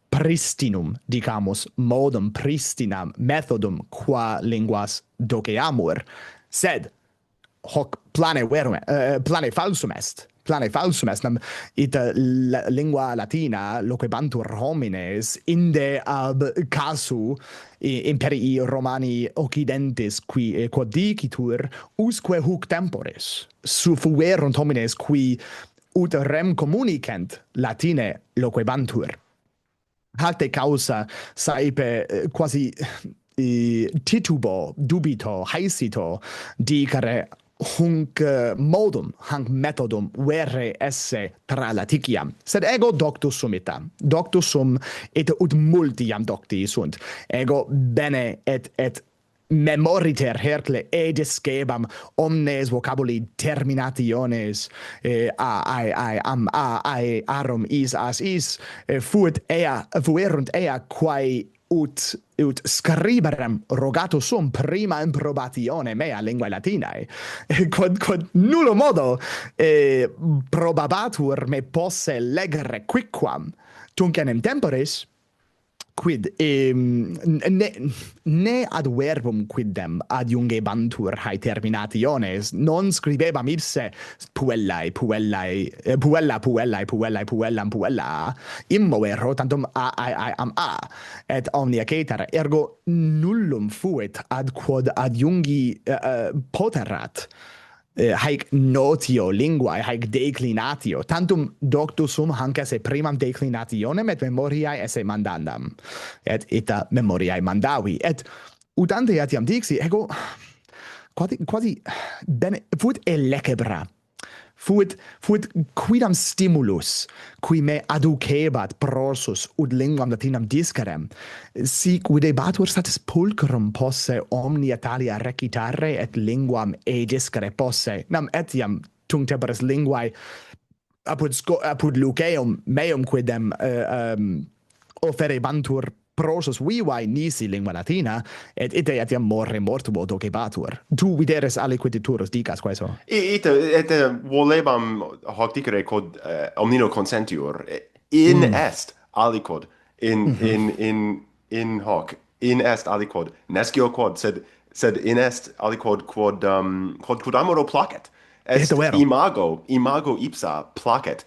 pristinum, dicamus, modum pristinam methodum qua linguas doceamur, sed hoc plane falsum est. Plane falsum est, nam ita lingua latina loquebantur homines inde ab casu imperii Romani occidentis qui quod dicitur usque huc temporis suffuerunt homines qui ut rem communicant Latine loquebantur. Halte causa saepe quasi titubo, dubito, haesito, dicere hunc modum, hanc methodum vere esse tra laticiam. Sed ego doctus sum ita. Doctus sum et ut multiam docti sunt. Ego bene et memoriter hercle edescebam omnes vocabuli terminationes arum is as is fuerunt ea quae ut scriberem rogato sum prima improbatione mea linguae Latinae quod nullo modo probabatur me posse legere quicquam tunc enim temporis quid ne ad verbum quidem adiungebantur hae terminationes non scribebam ipse puellam puella immovero tantum am et omnia cetera ergo nullum fuit ad quod adiungi poterat haec notio linguae, haec declinatio, tantum doctus sum hanc esse primam declinationem et memoriae esse mandandam, et ita memoriae mandavi, et udante etiam dixi, ego quasi bene, fuit elecebra, fuit quidam stimulus qui me aducebat prorsus ut linguam Latinam discerem, sic videbatur satis pulchrum posse omnia talia recitare et linguam discere posse. Nam etiam tunc temporis linguae apud Luceum meum quidem offerebantur prorsus vivae nisi lingua Latina, et ite etiam morre mortuo docebatur. Tu videres aliquititurus dicas queso? Et volebam hoc dicere quod omnino consentiur est aliquod in hoc est aliquod nescio quod sed est aliquod quod amoro placet est vero. imago ipsa placet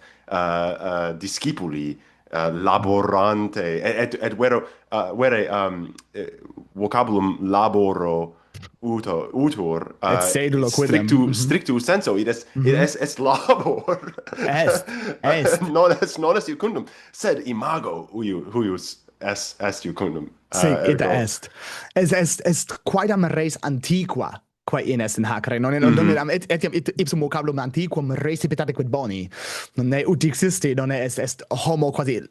discipuli laborante et vere vocabulum laboro utor Et sedulo quidem. strictu senso id est labor Est. non est iucundum sed imago huius est iucundum Sic ita ergo est. Est quaedam res antiqua quae in est in hacere. Non eram etiam ipsum vocabulum antiquum recipitate quid boni. Non ut existi, non est homo quasi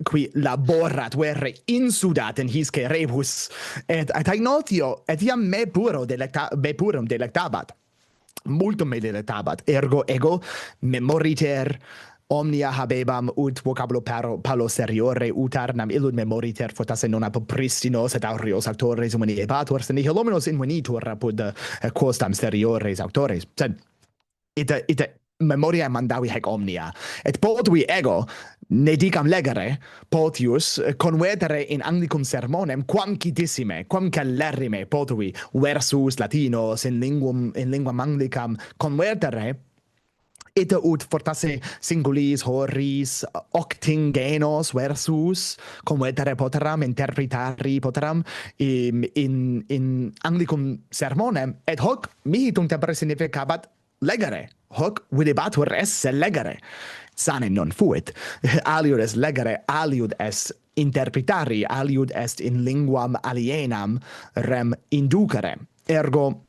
qui laborat vere insudat in hisce rebus et haec notio etiam me purum delectabat. Multum me delectabat, ergo ego memoriter omnia habebam ut vocabulo palo seriore utarnam illud memoriter fortasse non ab pristinos et aureos auctores humaniebatur, se nihil hominos invenitur apud quostam seriores auctores. Sed ita memoria mandavi haec omnia. Et potui ego, ne dicam legere, potius convertere in anglicum sermonem quamquitissime, quam celerrime potui versus latinos in linguam anglicam convertere ita ut fortasse singulis horis octingenos versus convertere poteram interpretari poteram in anglicum sermonem et hoc mihi tum tempore significabat legere hoc videbatur esse legere sane non fuit aliud est legere aliud est interpretari aliud est in linguam alienam rem inducere ergo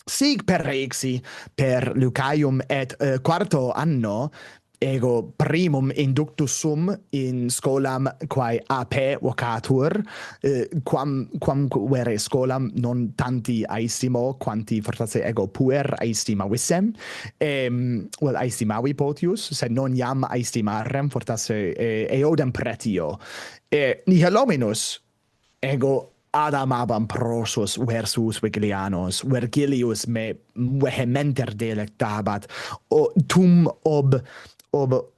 sic perrexi per Lucaium et quarto anno ego primum inductus sum in scholam quae AP vocatur quam vere scholam non tanti aestimo quanti fortasse ego puer aestima vissem well aestimavi potius sed non iam aestimarem fortasse eodem pretio nihil hominus ego adamabam prosus versus Virgilianos. Virgilius me vehementer delectabat. Tum ob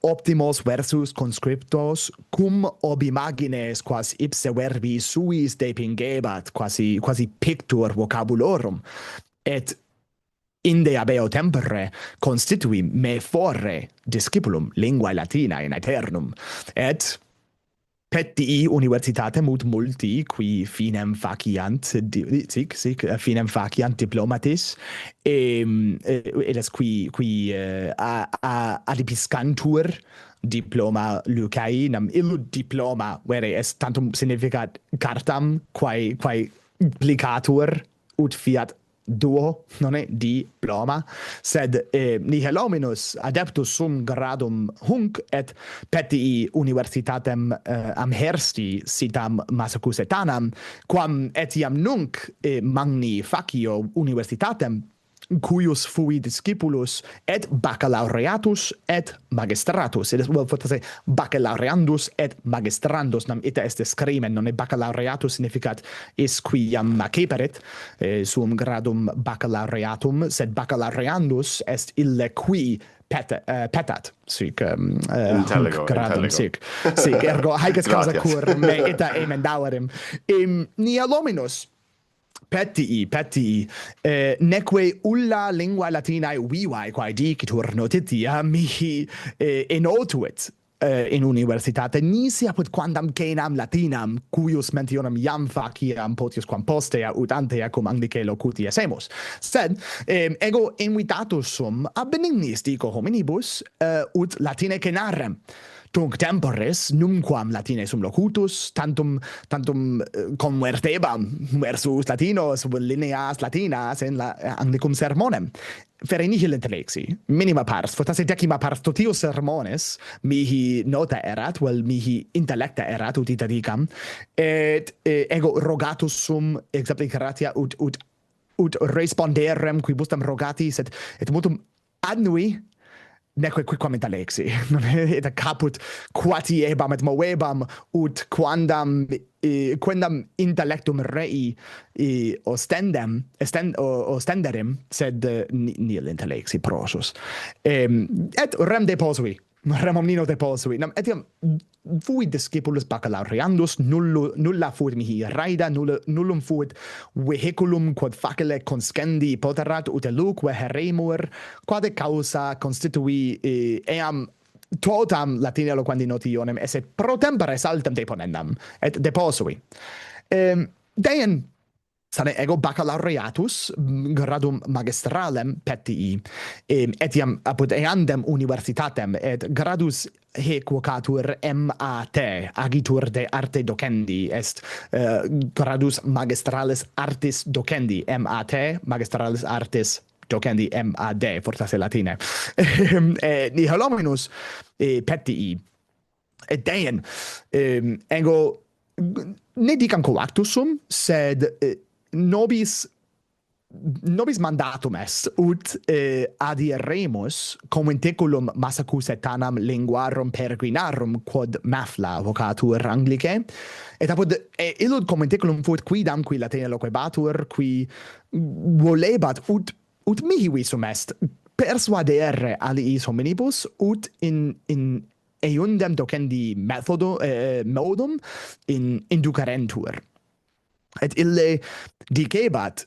optimos versus conscriptos, cum ob imagines quas ipse verbi suis depingebat, quasi pictur vocabulorum. Et inde abeo tempore constitui me fore discipulum linguae latinae in aeternum. Et petii universitatem ut multi qui finem faciant finem faciant diplomatis et es qui adipiscantur diploma Lucai nam illud diploma vere est tantum significat cartam quae plicatur ut fiat duo, nonne, diploma, sed nihil hominus adeptus sum gradum hunc et petii universitatem amhersti sitam Massachusettanam, quam etiam nunc magni facio universitatem cuius fui discipulus et baccalaureatus et magistratus. Et fortasse baccalaureandus et magistrandus nam ita est scrimen, non baccalaureatus significat is qui iam maceperit suum gradum baccalaureatum, sed baccalaureandus est ille qui petat, sic intellego, gradum, intellego. sic, ergo haec est causa Gratias. cur me ita emendaverem. Nihil hominus petii, neque ulla lingua latinae vivae quae dicitur notitia mihi enotuit in universitate nisi apud quandam cenam latinam cuius mentionem iam faciam potius quam postea ut antea cum anglice locuti essemus. Sed ego invitatus sum a benignis dico hominibus ut latine cenarem. Tunc temporis, numquam latine sum locutus, tantum convertebam versus latinos, lineas latinas in anglicum sermonem. Fere nihil intellexi, minima pars, fortasse decima pars totius sermones mihi nota erat, vel mihi intellecta erat, ut ita dicam, et ego rogatus sum exemplicatia ut responderem quibustam rogatis, et multum annui neque quicquam intellexi, et caput quatiebam et movebam ut quandam intellectum rei ostenderem, sed nihil intellexi prosus. Et rem deposui, rem omnino deposui. Etiam fui discipulus baccalaureandus, nulla fuit mihi raida, nullum fuit vehiculum quod facile conscendi poterat ut eluque heremur, quade causa constitui eam totam latine loquendi notionem esse pro tempore saltem deponendam, et deposui. Dein sane ego baccalaureatus gradum magistralem petii, etiam apud eandem universitatem, et gradus hec vocatur MAT, agitur de arte docendi, est gradus magistralis artis docendi, MAT, magistralis artis docendi, MAD, fortasse latine. Nihil hominus petii, et dein ego ne dicam coactus sum, sed nobis mandatum est ut adieremus commenteculum massacus et tanam linguarum peregrinarum quod mafla vocatur Anglicae, et apud illud commenteculum fuit quidam qui latine loquebatur, qui volebat ut mihi visum est persuadere aliis hominibus ut in eundem docendi modum inducerentur. Et ille dicebat,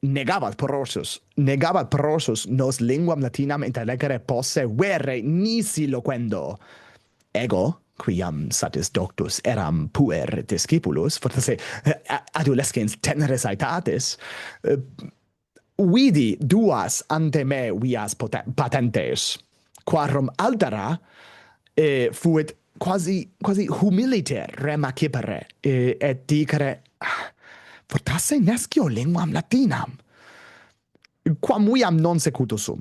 negabat prosus nos linguam latinam intellegere posse vere nisi loquendo. Ego, quiam satis doctus eram puer discipulus, fortasse adolescens teneris aetatis, vidi duas ante me vias patentes, quarum altera fuit quasi humiliter remacipere, et dicere, fortasse nescio linguam latinam, quam viam non secutus sum.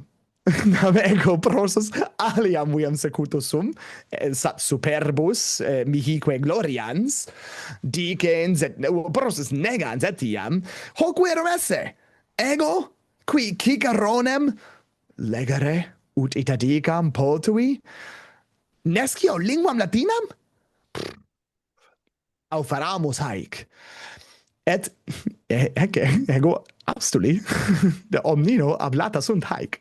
Ego prosus aliam viam secutus sum, sat superbus mihique glorians, dicens et prosus negans etiam, hoc verum esse, ego, qui ciceronem legere ut ita dicam potui, nescio linguam latinam? Au faramus haec. Et ego abstuli de omnino ablata sunt haec.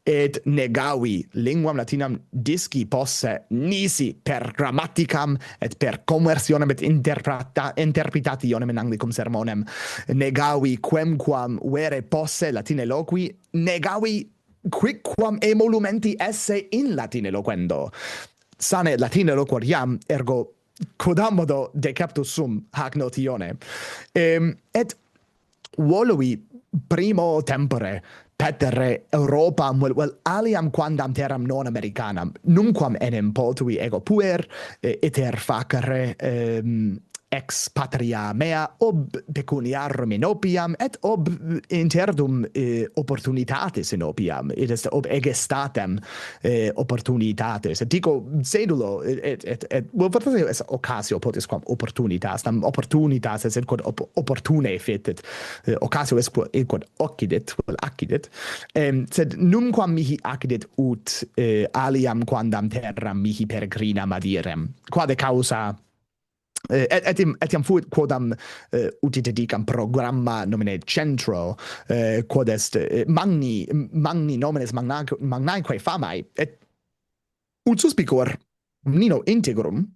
Et negavi linguam latinam disci posse nisi per grammaticam et per commersionem et interpretationem in anglicum sermonem. Negavi quemquam vere posse latine loqui, negavi quicquam emolumenti esse in latine loquendo. Sane latine loquoriam, ergo quodammodo deceptus sum hac notione. Et volui primo tempore petere Europam vel aliam quandam terram non Americanam, nunquam enim potui ego puer iter facere ex patria mea ob pecuniarum in opiam et ob interdum opportunitatis in opiam, et est ob egestatem opportunitatis. Et dico sedulo et fortasse est occasio potis quam opportunitas, tam opportunitas est quod opportune fit, et occasio est quod occidit, vel accidit, sed numquam mihi accidit ut aliam quandam terram mihi peregrinam adirem, quade causa etiam fuit quodam utite dicam programma nomine centro, quod est magni nomines magnaeque famae, et ut suspicor nino integrum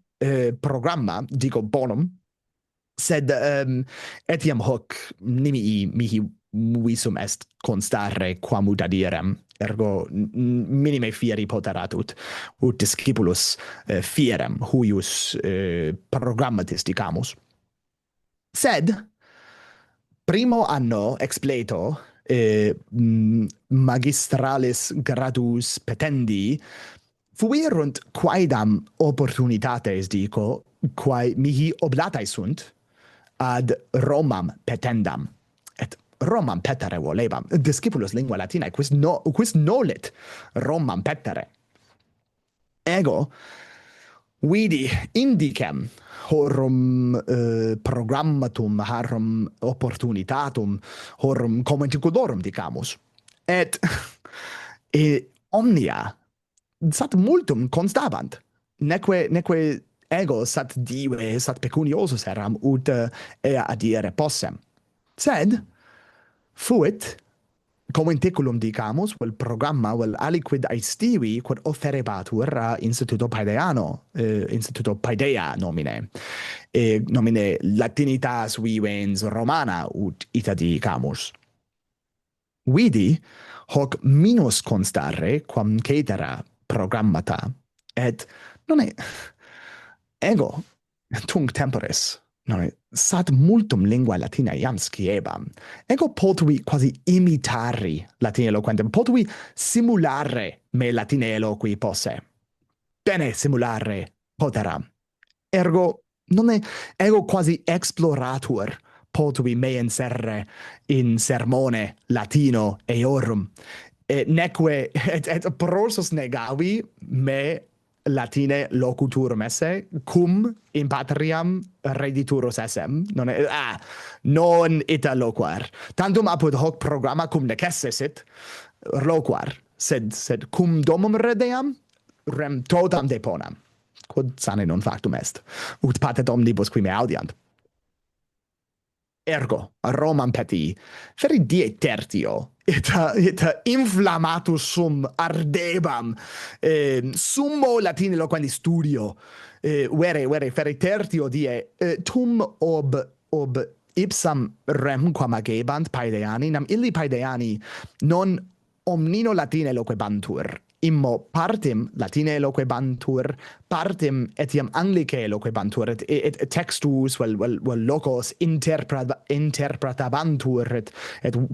programma dico bonum, sed etiam hoc mihi visum est constare quam ut adirem, ergo minime fieri poterat ut discipulus fierem huius programmatis dicamus. Sed primo anno expleto magistralis gradus petendi fuerunt quaedam opportunitates dico quae mihi oblatae sunt ad Romam petendam. Et Romam petere volebam. Discipulus lingua latinae, quis nolit Romam petere. Ego vidi indicem horum programmatum, harum opportunitatum, horum commenticulorum dicamus. Et omnia sat multum constabant. Neque ego sat dive, sat pecuniosus eram ut ea adire possem. Sed fuit commenticulum dicamus, vel programma, vel aliquid aestivi quod offerebatur a instituto Paedeano, instituto Paedea nomine, nomine Latinitas vivens Romana ut ita dicamus. Vidi hoc minus constare quam cetera programmata, et non è ego tunc temporis, non è sat multum lingua latina iam sciebam. Ego potui quasi imitari latine eloquentem, potui simulare me latine eloqui posse. Bene simulare poteram. Ergo non è ego quasi exploratur potui me inserre in sermone latino eorum, neque et prosus negavi me latine locuturum esse cum in patriam rediturus essem non ita loquar tantum apud hoc programma cum necesse sit loquar sed cum domum redeam rem totam deponam quod sane non factum est ut patet omnibus qui me audiant. Ergo, Romam peti, feri die tertio, ita inflammatus sum ardebam, summo latine loquendi studio, vere, feri tertio die, tum ob ipsam rem quam agebant paedeani, nam illi paedeani non omnino latine loquebantur, immo partim latine loquebantur, partim etiam anglicae loquebantur, et textus vel locos interpretabantur, et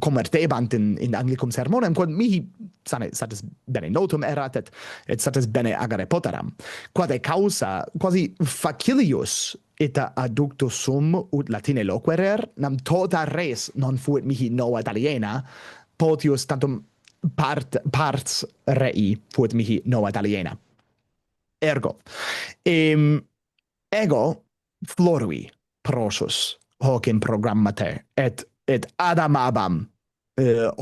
convertebant in anglicum sermonem, quod mihi sane satis bene notum erat, et satis bene agere poteram. Quade causa quasi facilius ita adductus sum ut latine loquerer, nam tota res non fuit mihi nova aliena, potius tantum parts rei fuit mihi nova aliena. Ergo, ego florui prosus hoc in programmate, et adamabam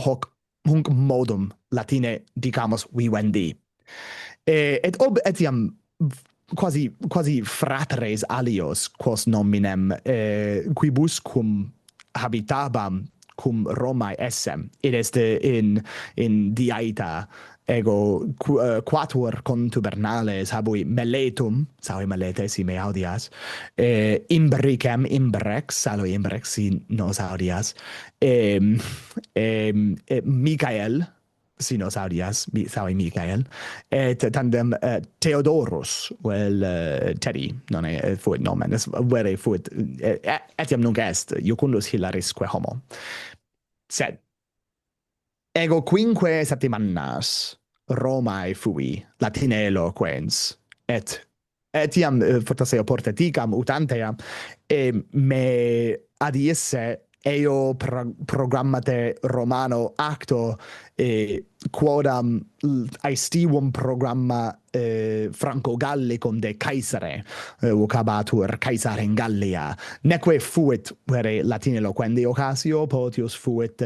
hoc hunc modum latine dicamus vivendi. Et ob etiam quasi fratres alios quos nominem quibuscum habitabam cum Romae essem, id est in diaita ego quatuor contubernales habui meletum, savi melete si me audias, imbricem imbrex, salui imbrex si nos audias, Michael, si nos audias, savi Michael, et tandem Theodorus, vel Teddy, non è fuit nomen, es vere fuit, etiam nunc est, iucundus hilarisque homo. Sed, ego quinque septimannas Romae fui, latine eloquens, et etiam fortasse oporteticam utantea, me adiesse eo programmate Romano acto, quodam aestivum programma Franco-Gallicum de Caesare, vocabatur Caesare in Gallia, neque fuit vere latine loquendi occasio, potius fuit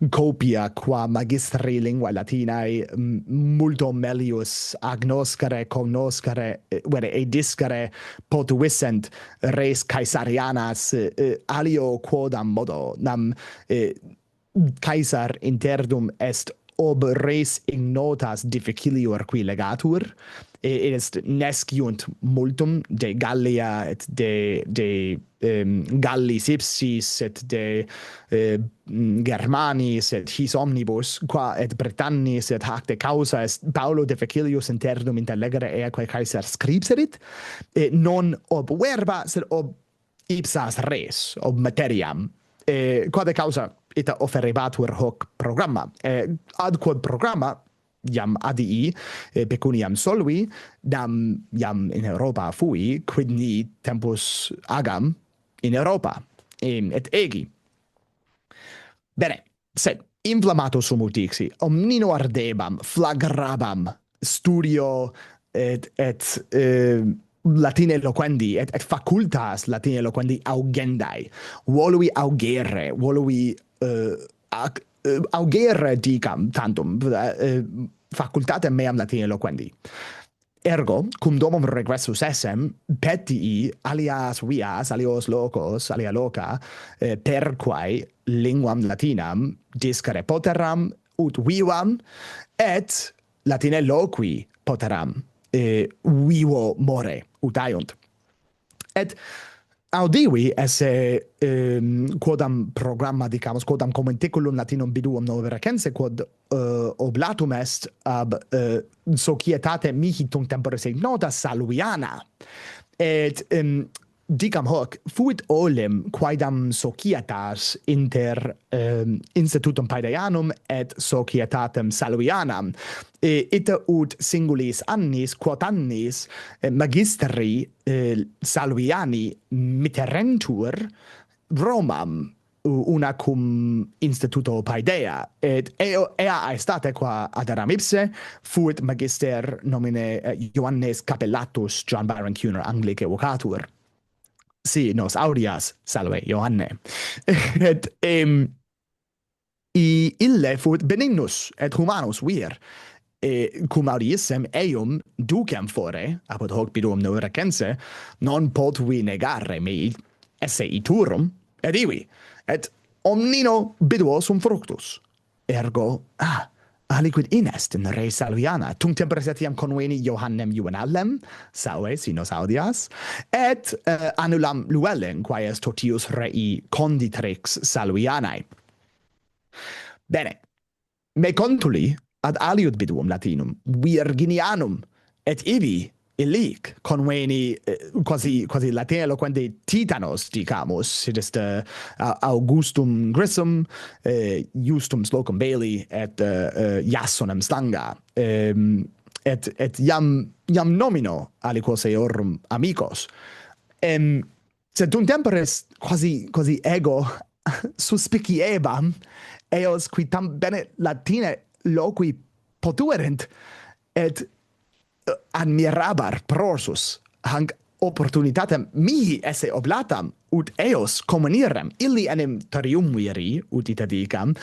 copia qua magistri linguae latinae multo melius agnoscere, cognoscere, vere ediscere potuissent res Caesarianas alio quodam modo, nam Caesar interdum est ob res ignotas difficilior qui legatur, est nesciunt multum de Gallia et de Gallis ipsis et de Germanis et his omnibus, qua et Britannis et hac de causa est Paulo difficilius interdum intellegere eaque Caesar scripserit, non ob verba, sed ob ipsas res, ob materiam, quade causa ita offerebatur hoc programma. Ad quod programma iam adii pecuniam solvi, dam iam in Europa fui, quid ni tempus agam in Europa, et egi. Bene, sed inflammato sum ut dixi, omnino ardebam, flagrabam, studio et latine loquendi, et facultas latine loquendi augendai, volui augere, volui augere dicam tantum, facultatem meam latine loquendi. Ergo, cum domum regressus essem, petii alias vias, alios locos, alia loca, per quae linguam latinam discere poteram, ut vivam, et latine loqui poteram, vivo more, ut aiunt. Et audivi esse quodam programma dicamus quodam commenticulum latinum biduum noverecense quod oblatum est ab societate mihi tunc temporis ignota Salviana et dicam hoc fuit olim quaedam societas inter institutum Paedeanum et societatem Salvianam ita ut singulis annis quotannis magisteri Salviani mitterentur Romam una cum instituto Paedea et ea aestate qua aderam ipse fuit magister nomine Johannes Capellatus John Byron Cuner Anglicae vocatur. Si nos audias salve Johanne. Et ille fuit benignus et humanus vir cum audiissem eum ducem fore apud hoc biduum noverecense non potui negare me esse iterum et ivi et omnino biduo sum fructus ergo aliquid inest in re Salviana tunc temporis etiam conveni Johannem Juvenalem salve si nos audias et annulam Llewellyn quae est totius rei conditrix Salvianae. Bene, me contuli ad aliud biduum Latinum Virginianum et ivi illic conveni quasi Latine eloquente titanos dicamus sit est Augustum Grissom Justum Slocum Bailey et Jasonum Stanga et iam nomino aliquos eorum amicos sed un temporis quasi ego suspiciebam eos qui tam bene Latine loqui potuerent et admirabar prorsus hanc opportunitatem mihi esse oblatam ut eos communirem illi enim triumviri ut ita dicam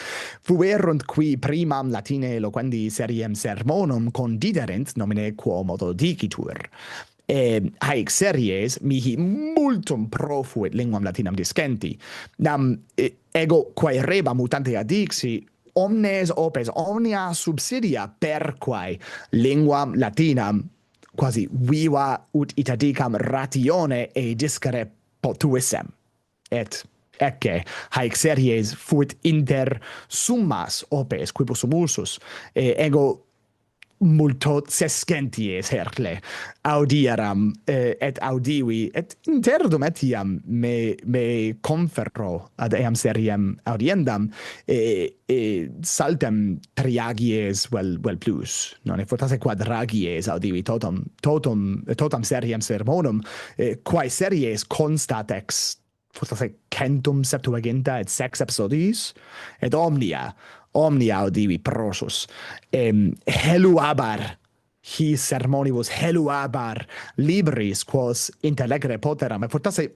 fuerunt qui primam Latine eloquendi seriem sermonum condiderent nomine quo modo dicitur haec series mihi multum profuit linguam Latinam discenti nam ego quae reba mutante adixi omnes opes omnia subsidia perquae linguam Latinam quasi viva ut ita dicam ratione e discere potuissem et ecce haec series fuit inter summas opes quibus sumulsus ego multo sescenties hercle audieram et audivi et interdum etiam me conferro ad eam seriem audiendam saltem triagies vel plus non fortasse quadragies audivi totam seriem sermonum quae series constat ex fortasse centum septuaginta et sex episodiis et omnia audivi prorsus heluabar his sermonibus heluabar libris quos interlegere poteram et fortasse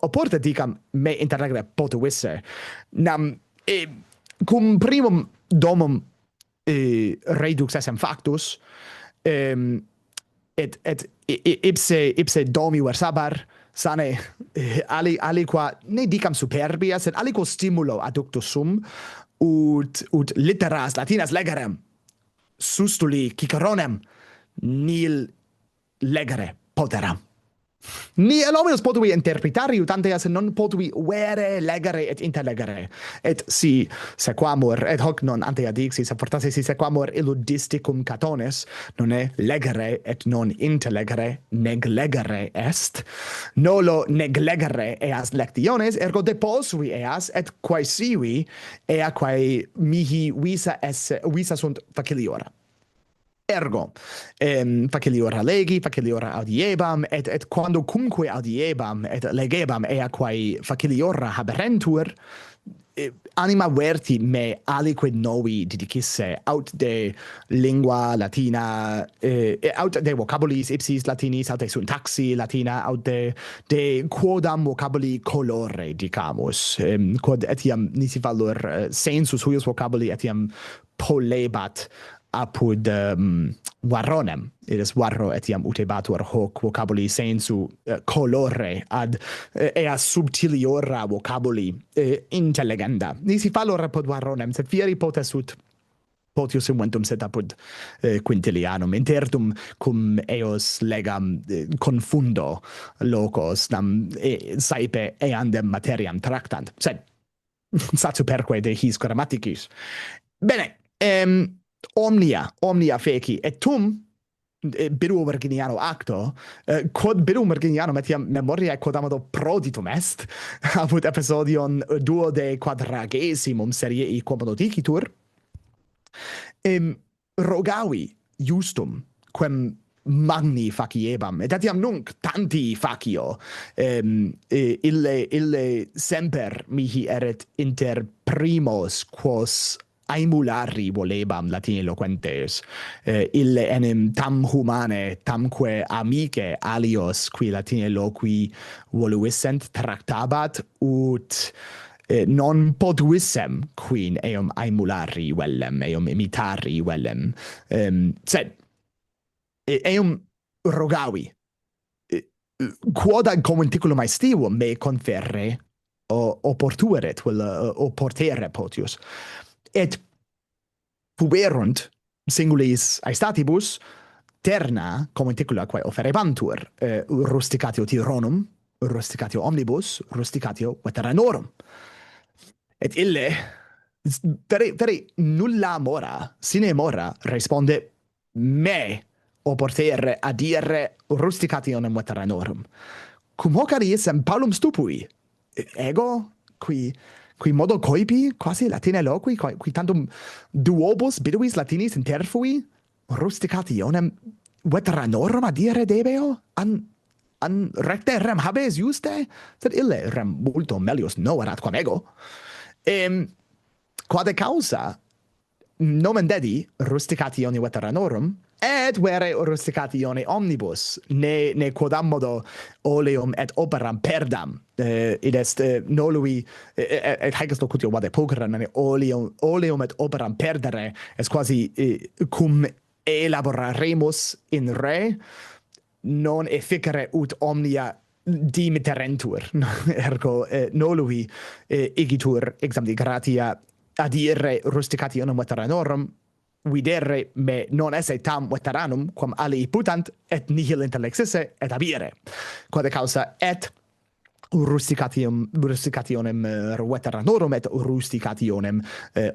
oporte dicam me interlegere potuisse nam cum primum domum redux essem factus et ipse domi versabar sane aliqua ne dicam superbia sed aliquo stimulo adductus sum ut litteras Latinas legerem sustuli Ciceronem nil legere poteram. Ni elominus potui interpretari ut ante esse non potui vere legere et interlegere. Et si sequamur, et hoc non ante adixi, se fortasse si sequamur illudisticum catones, non legere et non interlegere, neglegere est, nolo neglegere eas lectiones, ergo deposui eas, et quae sivi, ea quae mihi visa sunt faciliora. Ergo, faciliora legi, faciliora audiebam, et quando cumque audiebam, et legebam, ea quae faciliora haberentur, anima verti me aliquid novi didicisse aut de lingua Latina, aut de vocabulis ipsis Latinis, aut de syntaxi Latina, aut de quodam vocabuli colore, dicamus, quod etiam nisi valor sensus huius vocabuli etiam polebat apud varronem, eris varro etiam utebatur hoc vocabuli sensu colore ad ea subtiliora vocabuli intelligenda. Nisi fallor apud varronem, sed fieri potesut potius inventum sed apud quintilianum intertum cum eos legam confundo locos nam saepe eandem materiam tractant sed satuperque de his grammaticis bene omnia feci et tum biduo virginiano acto quod biduo virginiano etiam memoriae quodammodo proditum est apud episodion duo de quadragesimum seriei quomodo dicitur rogavi justum quem magni faciebam et etiam nunc tanti facio ille semper mihi eret inter primos quos aemulari volebam latine loquentes ille enim tam humane tamque amice alios qui latine loqui voluissent tractabat ut non potuissem quin eum aemulari vellem eum imitari vellem sed eum rogavi quod ad commenticulum aestivum me conferre oportueret vel oportere potius et puberunt singulis aestatibus terna commenticula quae offerebantur rusticatio tironum rusticatio omnibus rusticatio veteranorum et ille vere nulla mora sine mora responde me oportere adire rusticationem veteranorum cum hoc adiesem Paulum stupui ego qui modo coipi quasi latine loqui qui tantum duobus biduis latinis interfui rusticationem veteranorum adire debeo an recte rem habes juste sed ille rem multo melius noverat quam ego quade causa nomen dedi rusticatione veteranorum et vere rusticatione omnibus ne quodammodo oleum et operam perdam id est nolui et haec est locutio vade poceram oleum et operam perdere est quasi cum elaboraremus in re non efficere ut omnia dimiterentur ergo nolui igitur exam gratia adire rusticationem veteranorum videre me non esse tam veteranum quam alii putant et nihil intellexisse et abire quod causa et rusticationem veteranorum et rusticationem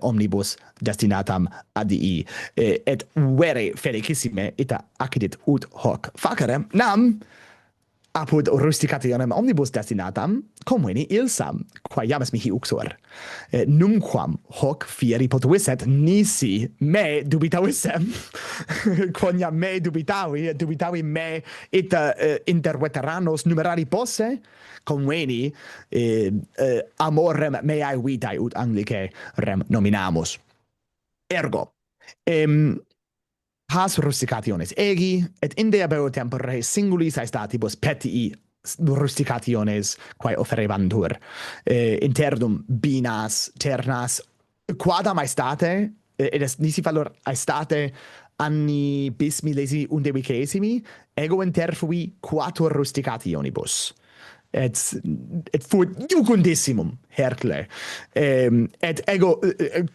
omnibus destinatam adii et vere felicissime ita accidit ut hoc facere nam apud rusticationem omnibus destinatam conveni Ilsam quae iames mihi uxor numquam hoc fieri potuisset nisi me dubitavissem quoniam me dubitavi me ita inter veteranos numerari posse conveni amorem meae vitae ut anglice rem nominamus ergo has rusticationes egi et in debeo tempore singulis aestatibus petii rusticationes quae offerebantur interdum binas ternas quadam aestate et est nisi valor aestate anni bis millesimi undevicesimi ego interfui quatur rusticationibus et fuit iucundissimum hercle et ego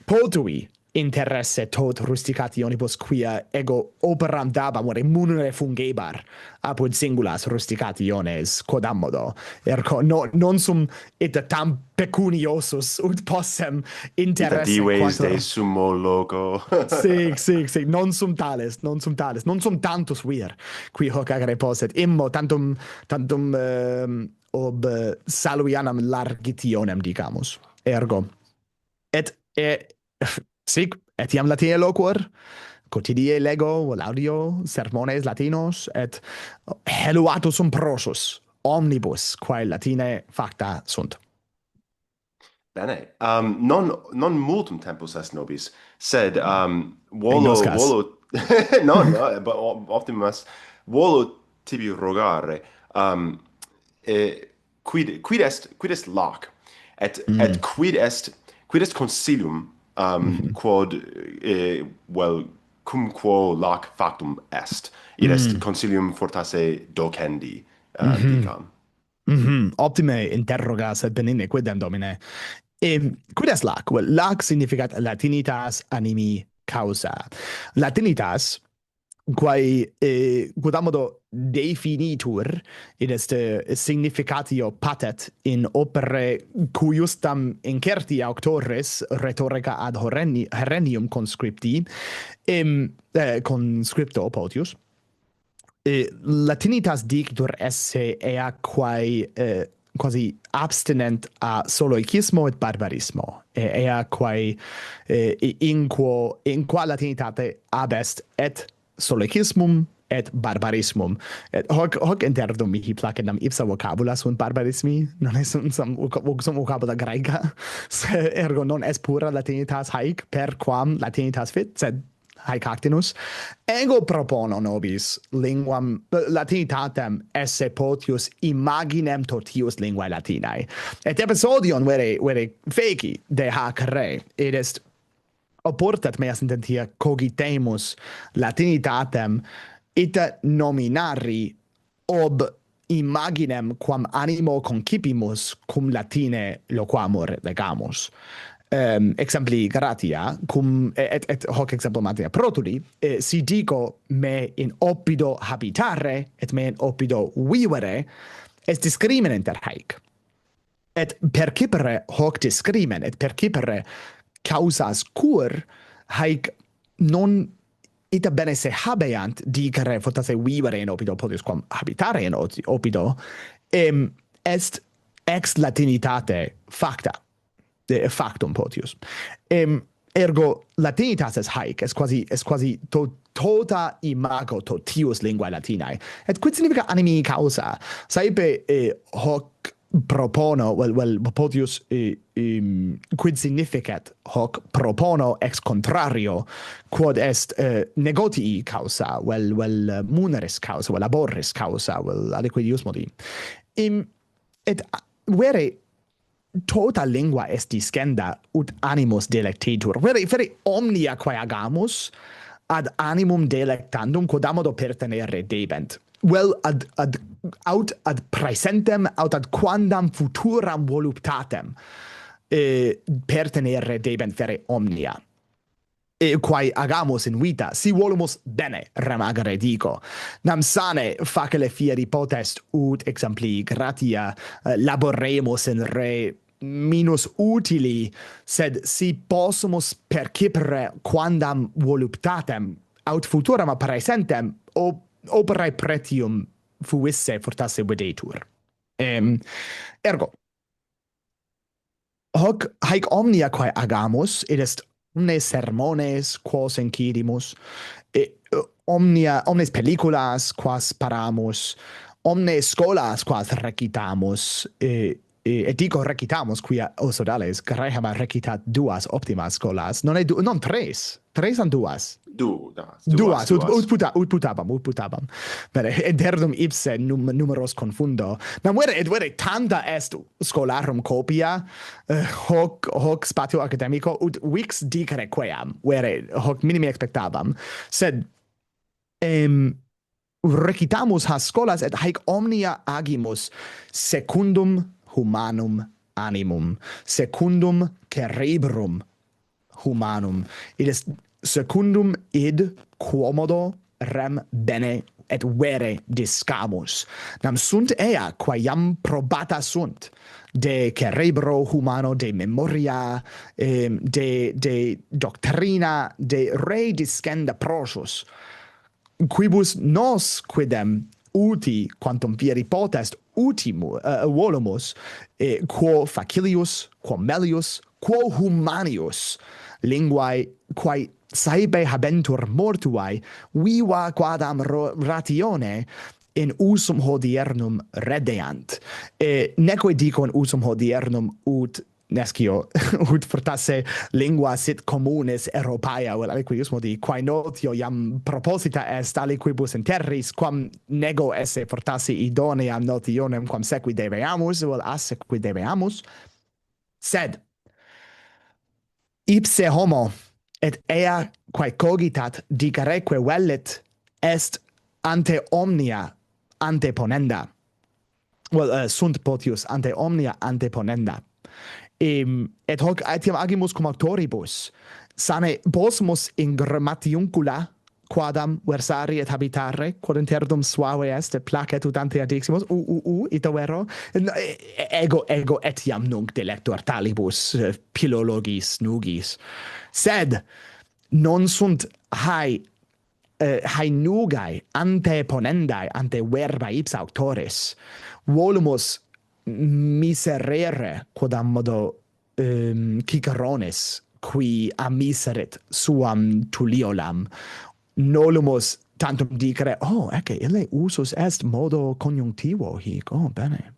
potui interesse tot rusticationibus quia ego operam dabam vere munere fungebar apud singulas rusticationes quodammodo ergo non sum ita tam pecuniosus ut possem interesse ita dives quator de sumo loco sic non sum tales non sum tantus vir qui hoc agere posset immo tantum ob saluianam largitionem dicamus ergo et sic etiam latine loquor quotidie lego audio sermones latinos et heluatus sum prosus omnibus quae latine facta sunt bene non multum tempus est nobis sed Ignoscas. volo no but optimum est volo tibi rogare quid est lac et quid est consilium quod well cum quo lac factum est id est consilium fortasse docendi dicam optime interrogas et benigne quidem domine quid est lac well lac significat Latinitas Animi causa. Latinitas, quae quodammodo definitur, id est significatio patet in opere cuiustam incerti auctores rhetorica ad Herennium conscripti, conscripto potius, Latinitas dicitur esse ea quae quasi abstinent a soloicismo et barbarismo, ea quae in qua Latinitate abest et soloicismum et barbarismum. Et hoc interdum mihi placedam ipsa vocabula sunt barbarismi, non est sum vocabula graeca, ergo non est pura Latinitas haec per quam Latinitas fit, sed haec actinus. Ego propono nobis linguam Latinitatem esse potius imaginem totius linguae Latinae. Et episodion vere feci de hac re, id est oportat meas intentia cogitemus Latinitatem ita nominari ob imaginem quam animo concipimus cum Latine loquamur legamus. Exempli gratia, cum et hoc exemplum materia protuli, si dico me in oppido habitare et me in oppido vivere, est discrimen inter haec. Et percipere hoc discrimen, et percipere causas cur, haec non ita bene se habeant dicere fortasse vivere in oppido potius quam habitare in oppido, est ex Latinitate facta. Factum potius. Ergo Latinitas es haec, es quasi tota imago totius linguae Latinae. Et quid significa animi causa? Saepe hoc propono, vel potius quid significat hoc propono ex contrario, quod est negotii causa, vel muneris causa, vel laboris causa, vel aliquid ius modi. Et vere tota lingua est discenda ut animus delectetur. Vere omnia quae agamus ad animum delectandum quodammodo pertenere debent. Vel aut ad praesentem, aut ad quandam futuram voluptatem pertenere debent vere omnia. Quae agamus in vita, si volumus bene remagere dico. Nam sane facile fieri potest ut exempli gratia laboremus in re minus utili, sed si possumus percipere quandam voluptatem aut futuram a praesentem operae pretium fuisse fortasse videtur. Ergo, hoc haec omnia quae agamus, id est omnes sermones quos incidimus, omnes pelliculas quas paramus, omnes scholas quas recitamus, et dico recitamus quia sodales graham recitat duas optimas scholas, non tres an duas. Duas, ut putabam. Bene, interdum ipse numeros confundo. Nam vere tanta est scholarum copia, hoc spatio academico, ut vix dicere queam, vere hoc minimi expectavam, sed recitamus has scholas et haec omnia agimus secundum humanum animum, secundum cerebrum humanum. Id est secundum id quomodo rem bene et vere discamus. Nam sunt ea quae iam probata sunt de cerebro humano, de memoria, de doctrina, de re discenda prosus, quibus nos quidem uti quantum fieri potest volumus, quo facilius, quo melius, quo humanius linguae quae saepe habentur mortuae viva quadam ratione in usum hodiernum redeant. Neque dico in usum hodiernum ut nescio ut fortasse lingua sit communis Europaea vel aliquid modi quae notio iam proposita est aliquibus in terris quam nego esse fortasse idoneam notionem quam sequi debeamus vel assequi debeamus, sed ipse homo et ea quae cogitat dicereque velit est ante omnia anteponenda. Sunt potius ante omnia anteponenda. Et hoc etiam agimus cum auctoribus, sane possumus in grammatiuncula quadam versari et habitare, quod interdum suave est, et placet ut ante adiximus, ita vero? Ego etiam nunc delector talibus philologis nugis. Sed non sunt hae nugae anteponendae ante verba ipsa auctores, volumus miserere quodam modo Cicerones qui amiserit suam Tulliolam nolumus tantum dicere ecce ille usus est modo conjunctivo hic bene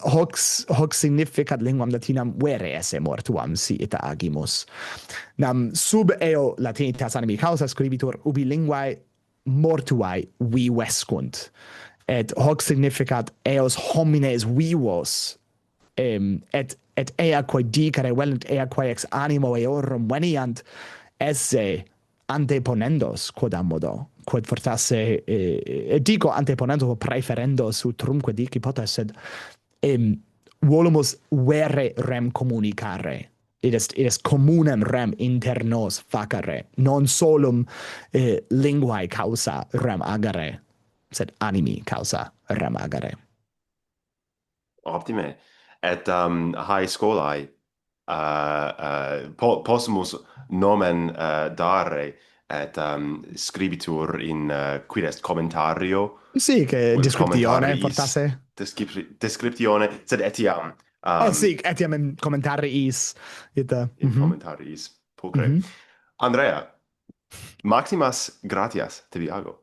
hoc significat linguam latinam vere esse mortuam si ita agimus nam sub eo Latinitas Animi Causa scribitur ubi linguae mortuae vivescunt et hoc significat eos homines vivos et eaque dicere velunt eaque ex animo eorum veniant esse anteponendos quodam modo quod fortasse dico anteponendos preferendos utrumque dici potes sed volumus vere rem communicare it est communem rem inter nos facere non solum linguae causa rem agere sed animi causa rem agere. Optime. Et hae scholae possumus nomen dare et scribitur in quid est commentario. Sì, che descriptione Commentaris fortasse. descriptione, sed etiam sì, etiam in commentariis ita. in commentariis pulcre. Andrea, maximas gratias tibi ago.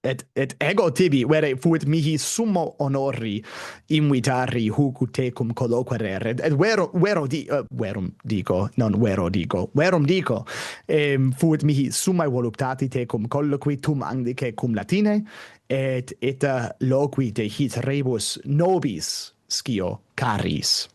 Et ego tibi, vere fuit mihi summo honori invitari huc ut tecum colloquere, et verum dico, fuit mihi summae voluptati tecum colloqui tum andice cum Latine, et ita loqui de hit rebus nobis scio caris.